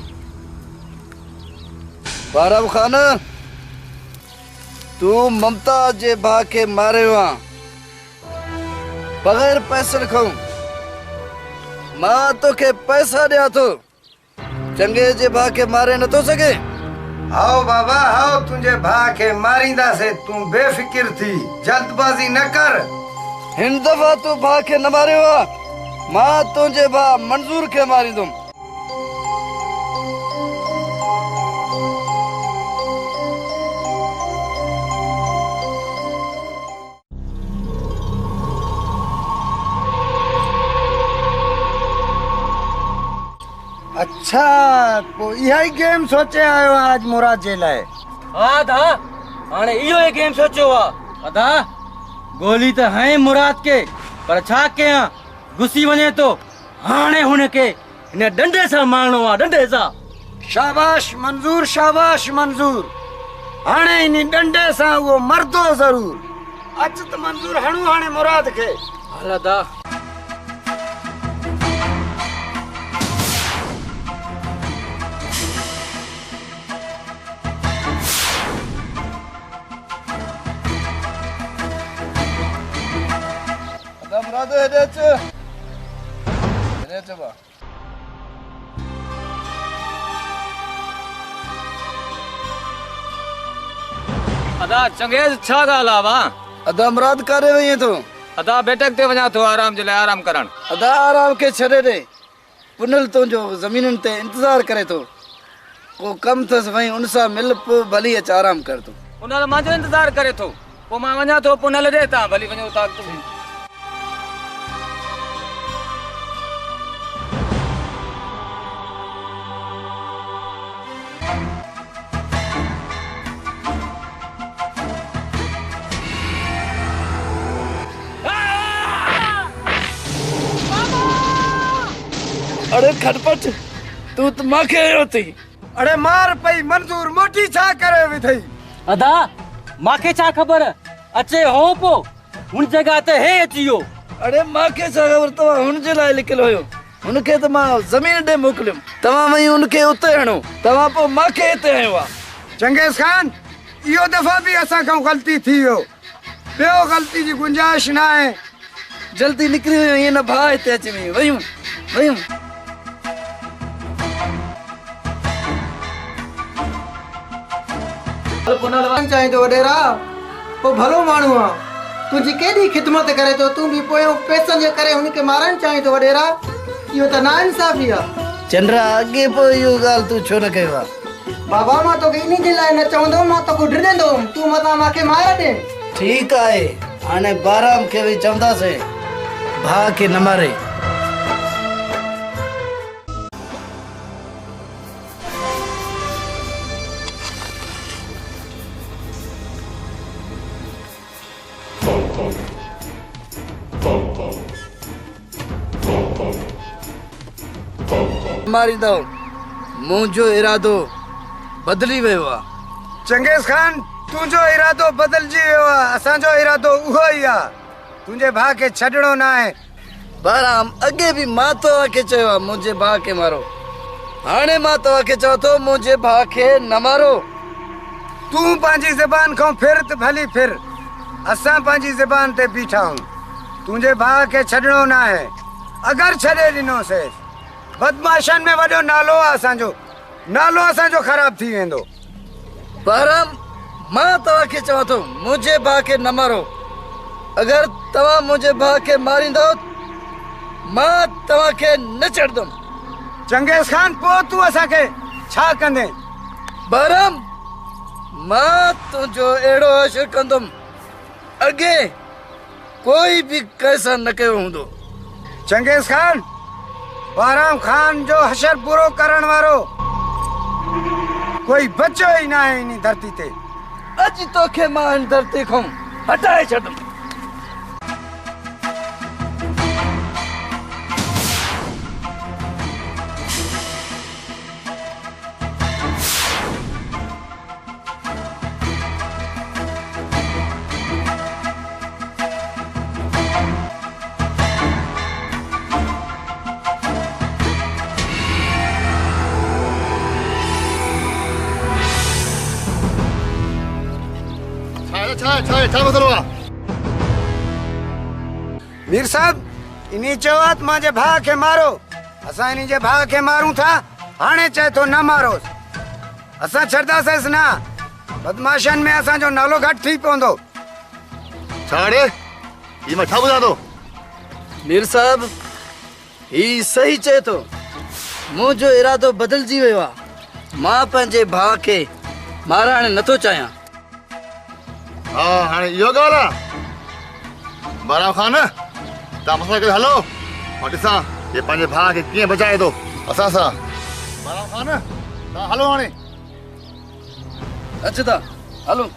बहराम खान तू ममताज जे भाउ खे मारियो आ बग़ैर पैसे खां। मां तोखे पैसा ॾियां थो, चंगेज़ जे भाउ खे मारे नथो सघे। आओ बाबा आओ, तुंहिंजे भाउ खे मारींदासीं, तूं बेफ़िक्र थी, जल्दबाज़ी न कर। हिन दफ़ा तूं भाउ खे न मारियो आ, मां तुंहिंजे भाउ मंजूर खे मारींदुमि। अच्छा पोइ इहा ई गेम सोचे आयो आज मुराद जे लाइ? हाँ दा हाणे इहो ई गेम सोचियो आहे। अदा गोली त है मुराद के, पर छा कयां घुसी वञे तो। हाणे हुनखे हिन डंडे सां मारणो आहे, डंडे सां। शाबाश मंजूर, शाबाश मंजूर। हाणे इन डंडे सां उहो मरदो ज़रूर। अच त मंजूर हणू हाणे मुराद खे। हल अदा। मुराद हेॾे अच, हेॾे अच बा। अदा चंगेज़ छा ॻाल्हि आहे वाह? अदा मुराद काॾे वई तो? अदा बैठक ते वञा थो आराम जे लाइ, आराम करण। अदा आराम खे छॾे ॾे, पुनल तुंहिंजो ज़मीनुनि ते इंतज़ार करे थो। को कमु अथसि वई उन सां मिल, पोइ भली अच आराम कर तूं। पुनल मुंहिंजो इंतज़ार करे थो, पोइ मां वञा थो पुनल ॾे, तव्हां भली वञो था। अरे खटपट तू त मूंखे आयो थी। अरे मार पई मंजूर, मोटी छा करे वई थई? अदा मूंखे छा ख़बर, अचे हो पो हुन जगह ते हे अची वियो। अरे मूंखे छा ख़बर, तव्हां हुन जे लाइ लिखियलु हुयो। हुनखे त मां ज़मीन ॾे मोकिलियुमि, तव्हां वई हुनखे उते हणो, तव्हां पोइ मूंखे हिते हयो आहे। चंगेज़ खान इहो दफ़ा बि असां खां ग़लती थी वियो, ॿियो ग़लती जी गुंजाइश न आहे। जल्दी निकिरी वियो, ईअं न भाउ हिते अची वयूं वयूं। चाहे तो वडेरा वो भलो माण्हू आहे, तुंहिंजी केॾी ख़िदमत करे थो, तूं बि पोयों पैसनि जे करे हुनखे मारण चाहीं थो वडेरा। इहो त नाइंसाफ़ी आहे। चंद्रा अॻे पोइ इहो ॻाल्हि तूं छो न कयो आहे? बाबा मां तोखे इन जे लाइ न चवंदुमि, मां तोखे ॾिनंदुमि, तूं मतां मूंखे मार ॾे। ठीकु आहे, हाणे बहराम खे बि चवंदासीं भाउ खे न मारे। मारींदो, मुंहिंजो इरादो बदिली वियो आहे। चंगेज़ खान तुंहिंजो इरादो बदिलजी वियो आहे, असांजो इरादो उहो ई आहे, तुंहिंजे भाउ खे छॾणो न आहे। बहराम अॻे बि मां तव्हांखे चयो आहे मुंहिंजे भाउ खे मारो, हाणे मां तव्हांखे चवां थो मुंहिंजे भाउ खे न मारो। तू पांजी ज़बान को फिर त भली फिर असां पांजी ज़बान ते बीठा हूं तुझे भाउ के छड़नो ना है अगर छड़े दिनो से बदमाशन में वडो नालो असांजो खराब थी वेंदो बहराम मां तवा के चवा तो मुझे भाउ के न मारो अगर तवा मुझे भाउ के मारिंदो मां तवा के न छड़दम चंगेज खान पो तू असा के छा कंदे बहराम मां तुझो एड़ो अशर कंदम अगे कोई भी कैसा न कयो हुंदो चंगेज खान बहराम खान जो हशर पूरो करण वारो कोई बच्चो ही ना है इन धरती ते अज तो के मां इन धरती को हटाए छडम छा मसलो आ मीर साहब इनी चवात मांजे भाउ के मारो असां इनी जे भाउ के मारूं था हाणे चाहे तो न मारो असां छड़दासेस ना बदमाशन में असां जो नालो घट थी पवंदो छाड़े ई मां छा ॿुधां थो मीर साहब ही सही चए तो मुझो इरादो बदलजी वियो आहे मां पंहिंजे भाउ के मारण नथो चाहियां हाँ हाणे इहो ॻाल्हि आहे बहराम खान तव्हां मसला करे हलो मां ॾिसां हे पंहिंजे भाउ खे कीअं बचाए थो असां सां बहराम खान तव्हां हलो हाणे अच्छा था हलो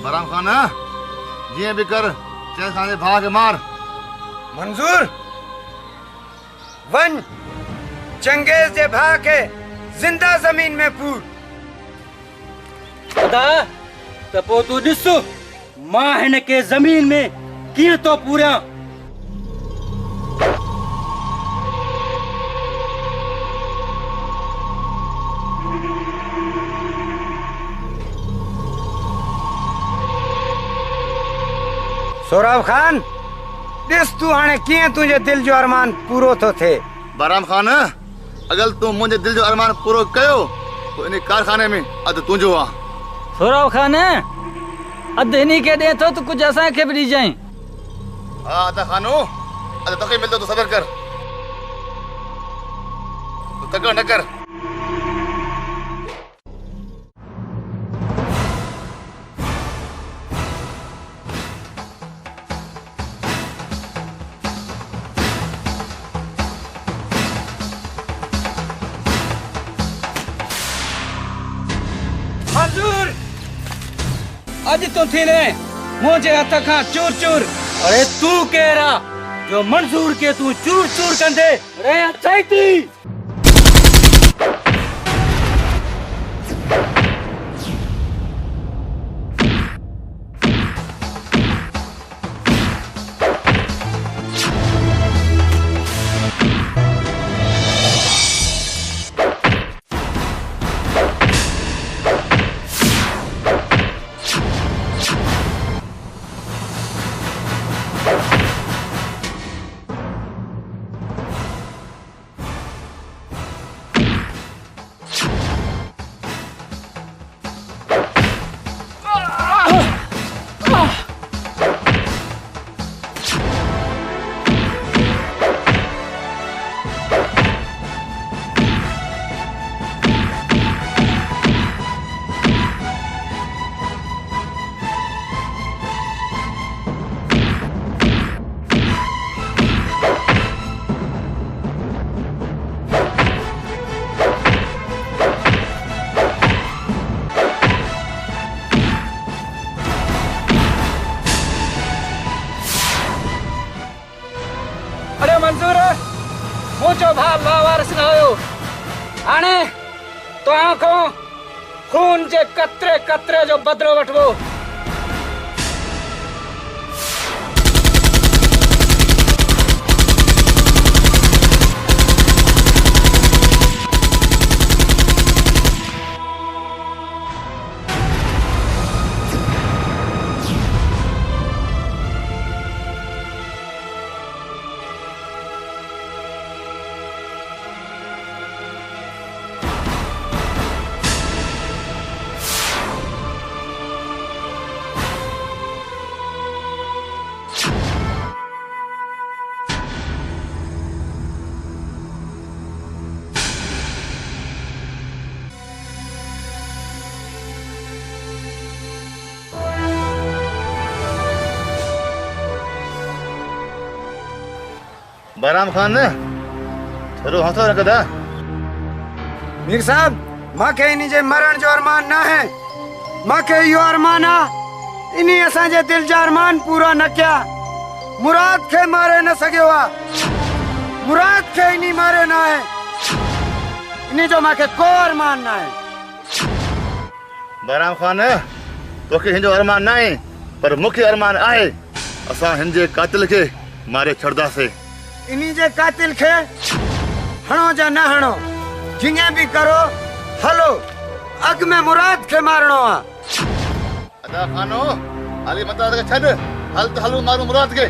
बहराम खान जीअं बि कर चंगेज खान जे भाउ खे मार मंजूर वन चंगेज जे भाउ के जिंदा जमीन में पूर खुदा त पोइ तूं ॾिस मां हिन के ज़मीन में कीअं थो पूरियां सोराब खान ॾिस तू हाणे कीअं तुंहिंजे दिल जो अरमान पूरो थो थिए बहराम खान अगर तूं मुंहिंजे दिल जो अरमान पूरो कयो तो इन कारखाने में अधु तुंहिंजो आहे सोराव खान अधु हिनी खे ॾिए थो त कुझु असांखे बि ॾिजांइ हाँ अदा खानो अधु तोखे मिलंदो तो सबर कर तू तकड़ न कर मंजूर अज तो थी ले मुझे हथ खां चूर चूर अरे तू केरा जो मंजूर के तू चूर चूर कंदे रे चाहती मुझो भा लावारिस न हुयो हाणे तव्हां खां खून जे कतरे कतरे जो बदिलो वठबो। बहराम खान ने थोरो हौसला रखदा। मीर साहब माखे इन्ही जे मरण जो अरमान न है, माखे यो अरमान आ इन्ही असांजे दिल जा अरमान पूरा न किया। मुराद खे मारे न सघियो आ, मुराद खे इन्ही मारे न है, इन्ही जो माखे को अरमान न है। बहराम खान तोखे हिंजो अरमान न आहे, पर मूंखे अरमान आहे। असां हिन जे कातिल खे मारे छॾंदासीं। इन्ही जे कातिल खे हणो जा न हणो, जिंगे भी करो हलो, अग में मुराद खे मारणो आ। अदा खानो हाली मताद खे छॾ, हल त हलूं मारूं मुराद खे।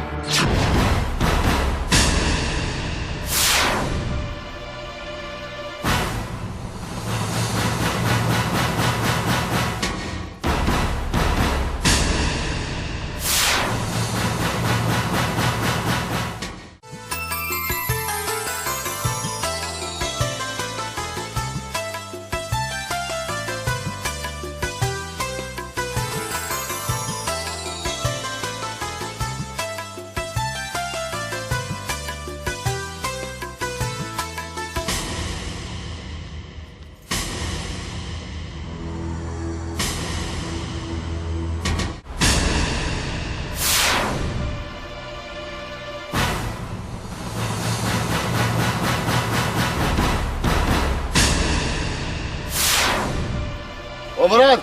ओ मुराद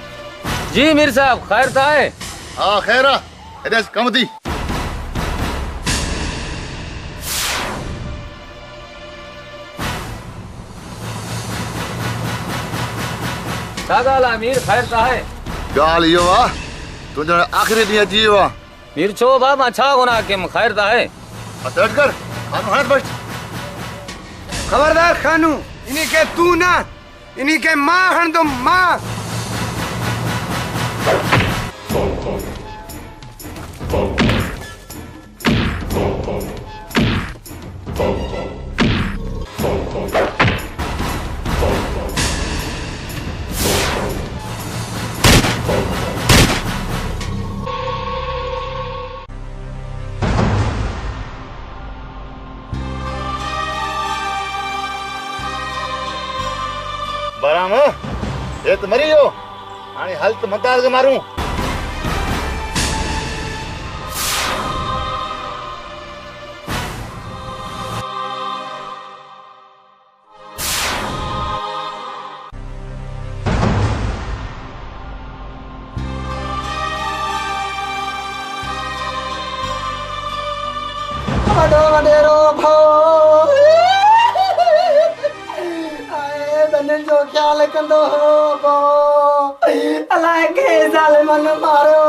जी मीर साहब खैर था है? हाँ खैर आ, हेॾे कम थी। छा ॻाल्हि आहे मीर खैर था है? ॻाल्हि इहो आहे तुंहिंजो आख़िरी ॾींहुं अची वियो आहे। मीर छो बा मां छा गुनाह कयमि? खैर था है? हथ हट कर, खानू हट बस। खबरदार खानू, इन्ही के तू ना, इन्ही के मां हणदुम मां। बहराम ये त मरी वियो, हाणे हल त मताद खे मारूं। वॾो वॾेरो भाउ आए बननि जो ख्याल कंदो हो भाउ, अलाए के ज़ालिमनि मारियो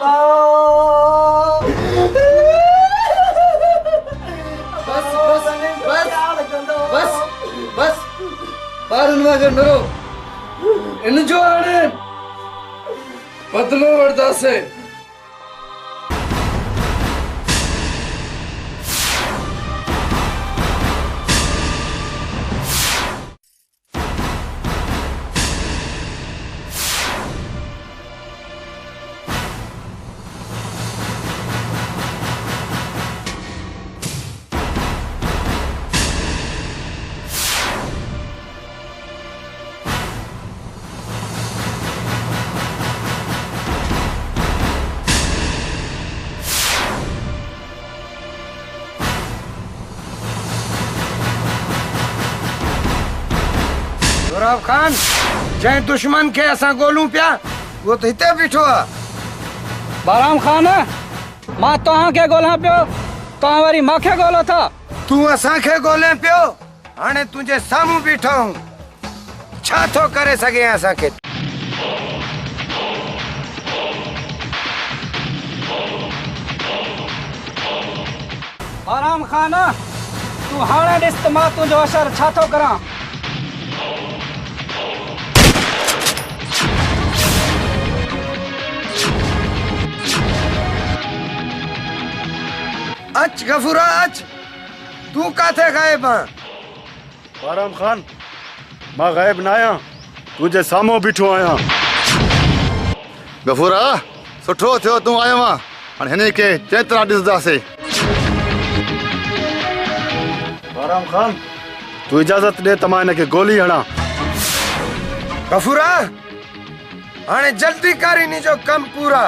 भाउ। बस बस बस ॿारनि वांगुरु न रहो, इन जो हाणे बदिलो वठंदासीं। जनाब खान जै दुश्मन के असा गोलू पिया वो तो हिते बीठो है। बाराम खान मां तहां के गोला पियो तहां वारी माखे गोलो था। तू असा के गोले पियो हाने तुझे सामू बीठो हूं छा तो करे सके असा के। बाराम खान तू हाणे ॾिस त मां तुंहिंजो असर छा थो करां। अच गफूरा अच तू काथे गायब है। बाराम खान मां गायब ना आया तुझे सामो बीठो आया। गफूरा सुठो थियो तूं आयो आहे हाणे हिन खे चेतरा ॾिसंदासीं। बाराम खान तू इजाजत दे त मां हिन खे गोली हणा। गफूरा हाने जल्दी कर इन जो कम पूरा।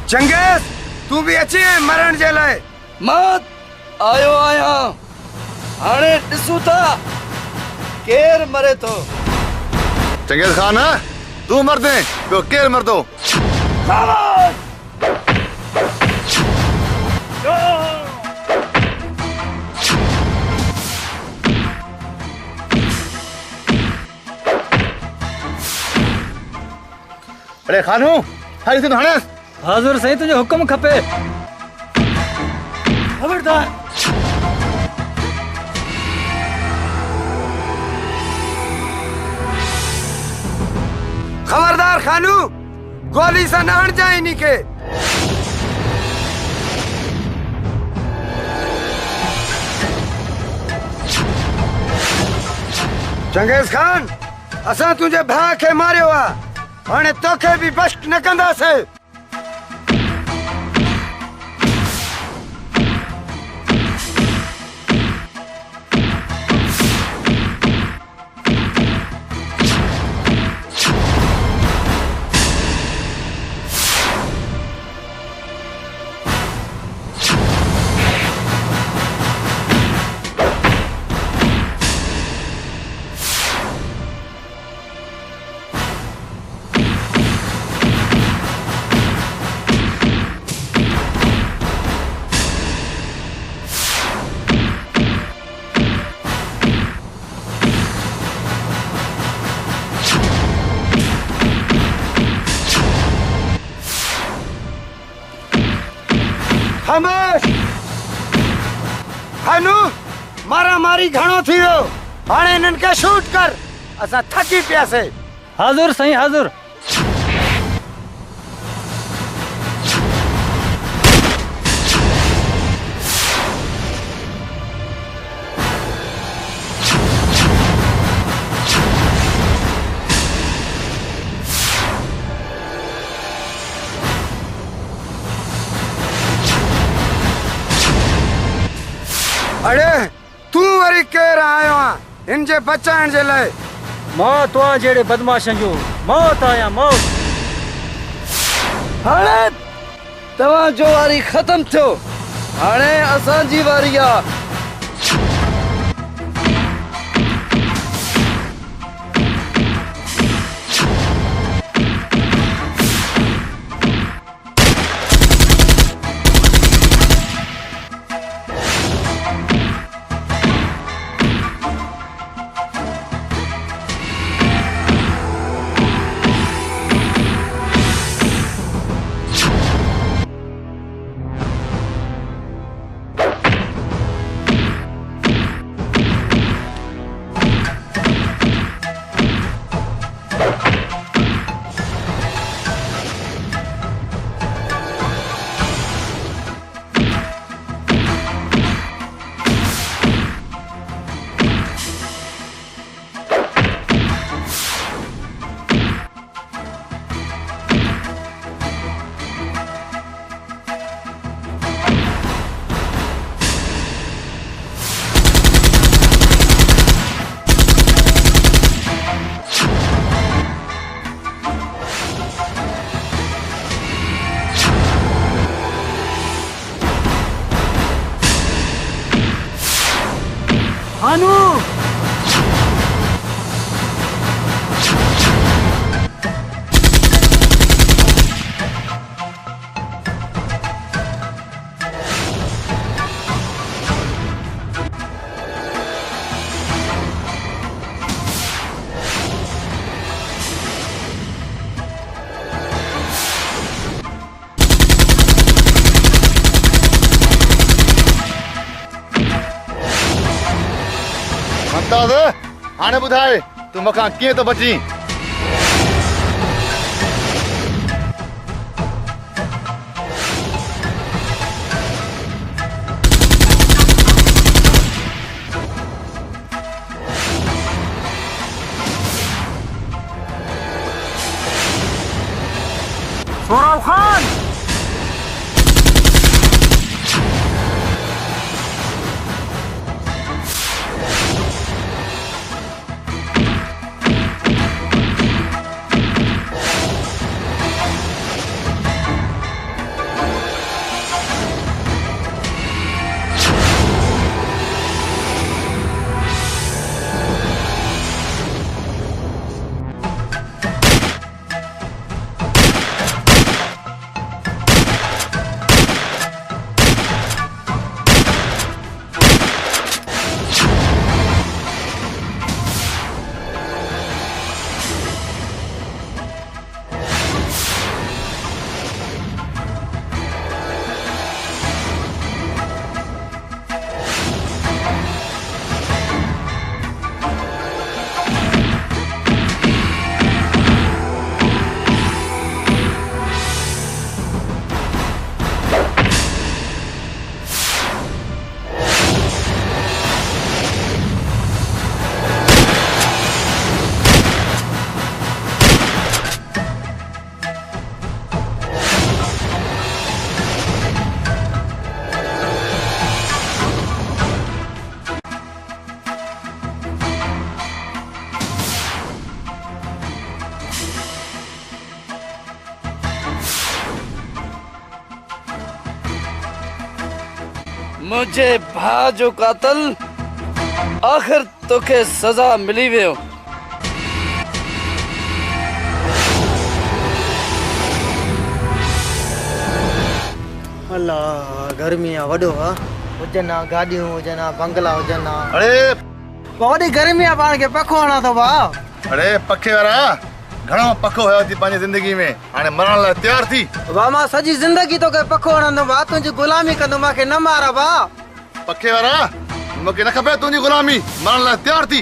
चंगेज तू भी अची है मरण जे लाए। मां आयो आया हाणे ॾिसूं था केर मरे थो। चंगेज़ खान तूं मरदे ॿियो केरु मरदो। अरे खानू हाय तूं हाणे हाज़ुर सही तुझे हुक्म खपे। खबरदार खबरदार खानू गोली से न हट जाए इन्हीं के। चंगेज खान असा तुझे भा के मारियो आ हाणे तोखे भी बस्ट न कंदासे। खामोश खानू मारा मारी घणो थियो हाणे इन्हनि खे शूट कर असां थकी पियासे। हाज़ुर सही हाज़ुर। अरे तू वरी केर आयो आ इन जे बचाइण जे लाए। मां तो जेड़े बदमाशन जो मौत आया मौत। हाणे तव्हां जो वारी ख़त्म थियो हाणे असांजी वारी आ। मुमताज हाणे ॿुधाए तूं मूंखां कीअं थो बची? सोराव खान मुझे भा जो कातल आखिर तोखे सजा मिली वियो। अल्लाह गर्मी आहे वॾो आहे हुजनि हा गाॾियूं हुजनि हा बंगला हुजनि हा अरे वॾी गर्मी आहे पाण खे पखो हणा थो भाउ अरे पखे वारा घणो पखो हुयो थी पंहिंजी ज़िंदगी में हाणे मरण लाइ तयार थी। भाउ मां सॼी ज़िंदगी तोखे पखो हणंदो भाउ तुंहिंजी गुलामी कंदो मूंखे न मार भाउ पखे वारा मूंखे न खपे तुंहिंजी गुलामी मरण लाइ तयार थी।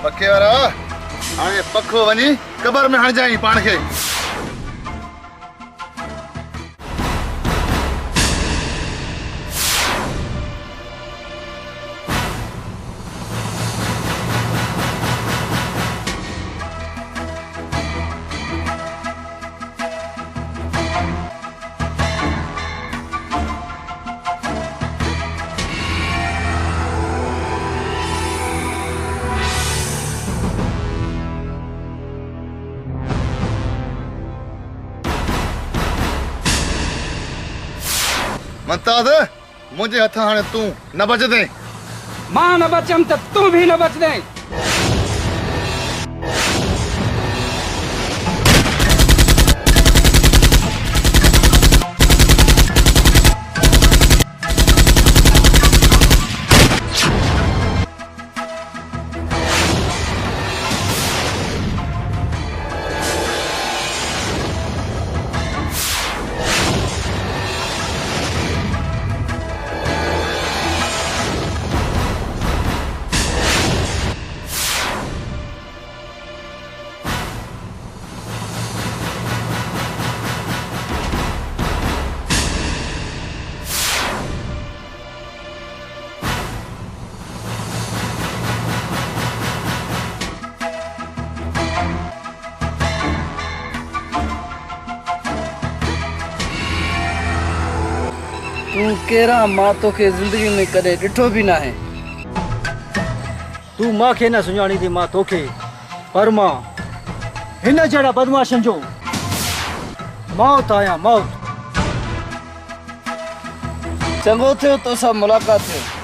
पखे वारा हाणे पखो वञी क़बर में हणजाई पाण खे। मुमताज मुझे हथ हाणे तू न बचदे। मां न बचम त तू भी न बचदे। तू केरा मां तोखे जिंदगी में कदे ॾिठो भी ना है। तू मां खे न सुञाणी थी मां तोखे पर मां हिन जहिड़ा बदमाशन जो मौत आया मौत। चङो थियो तोसां मुलाक़ात थियो।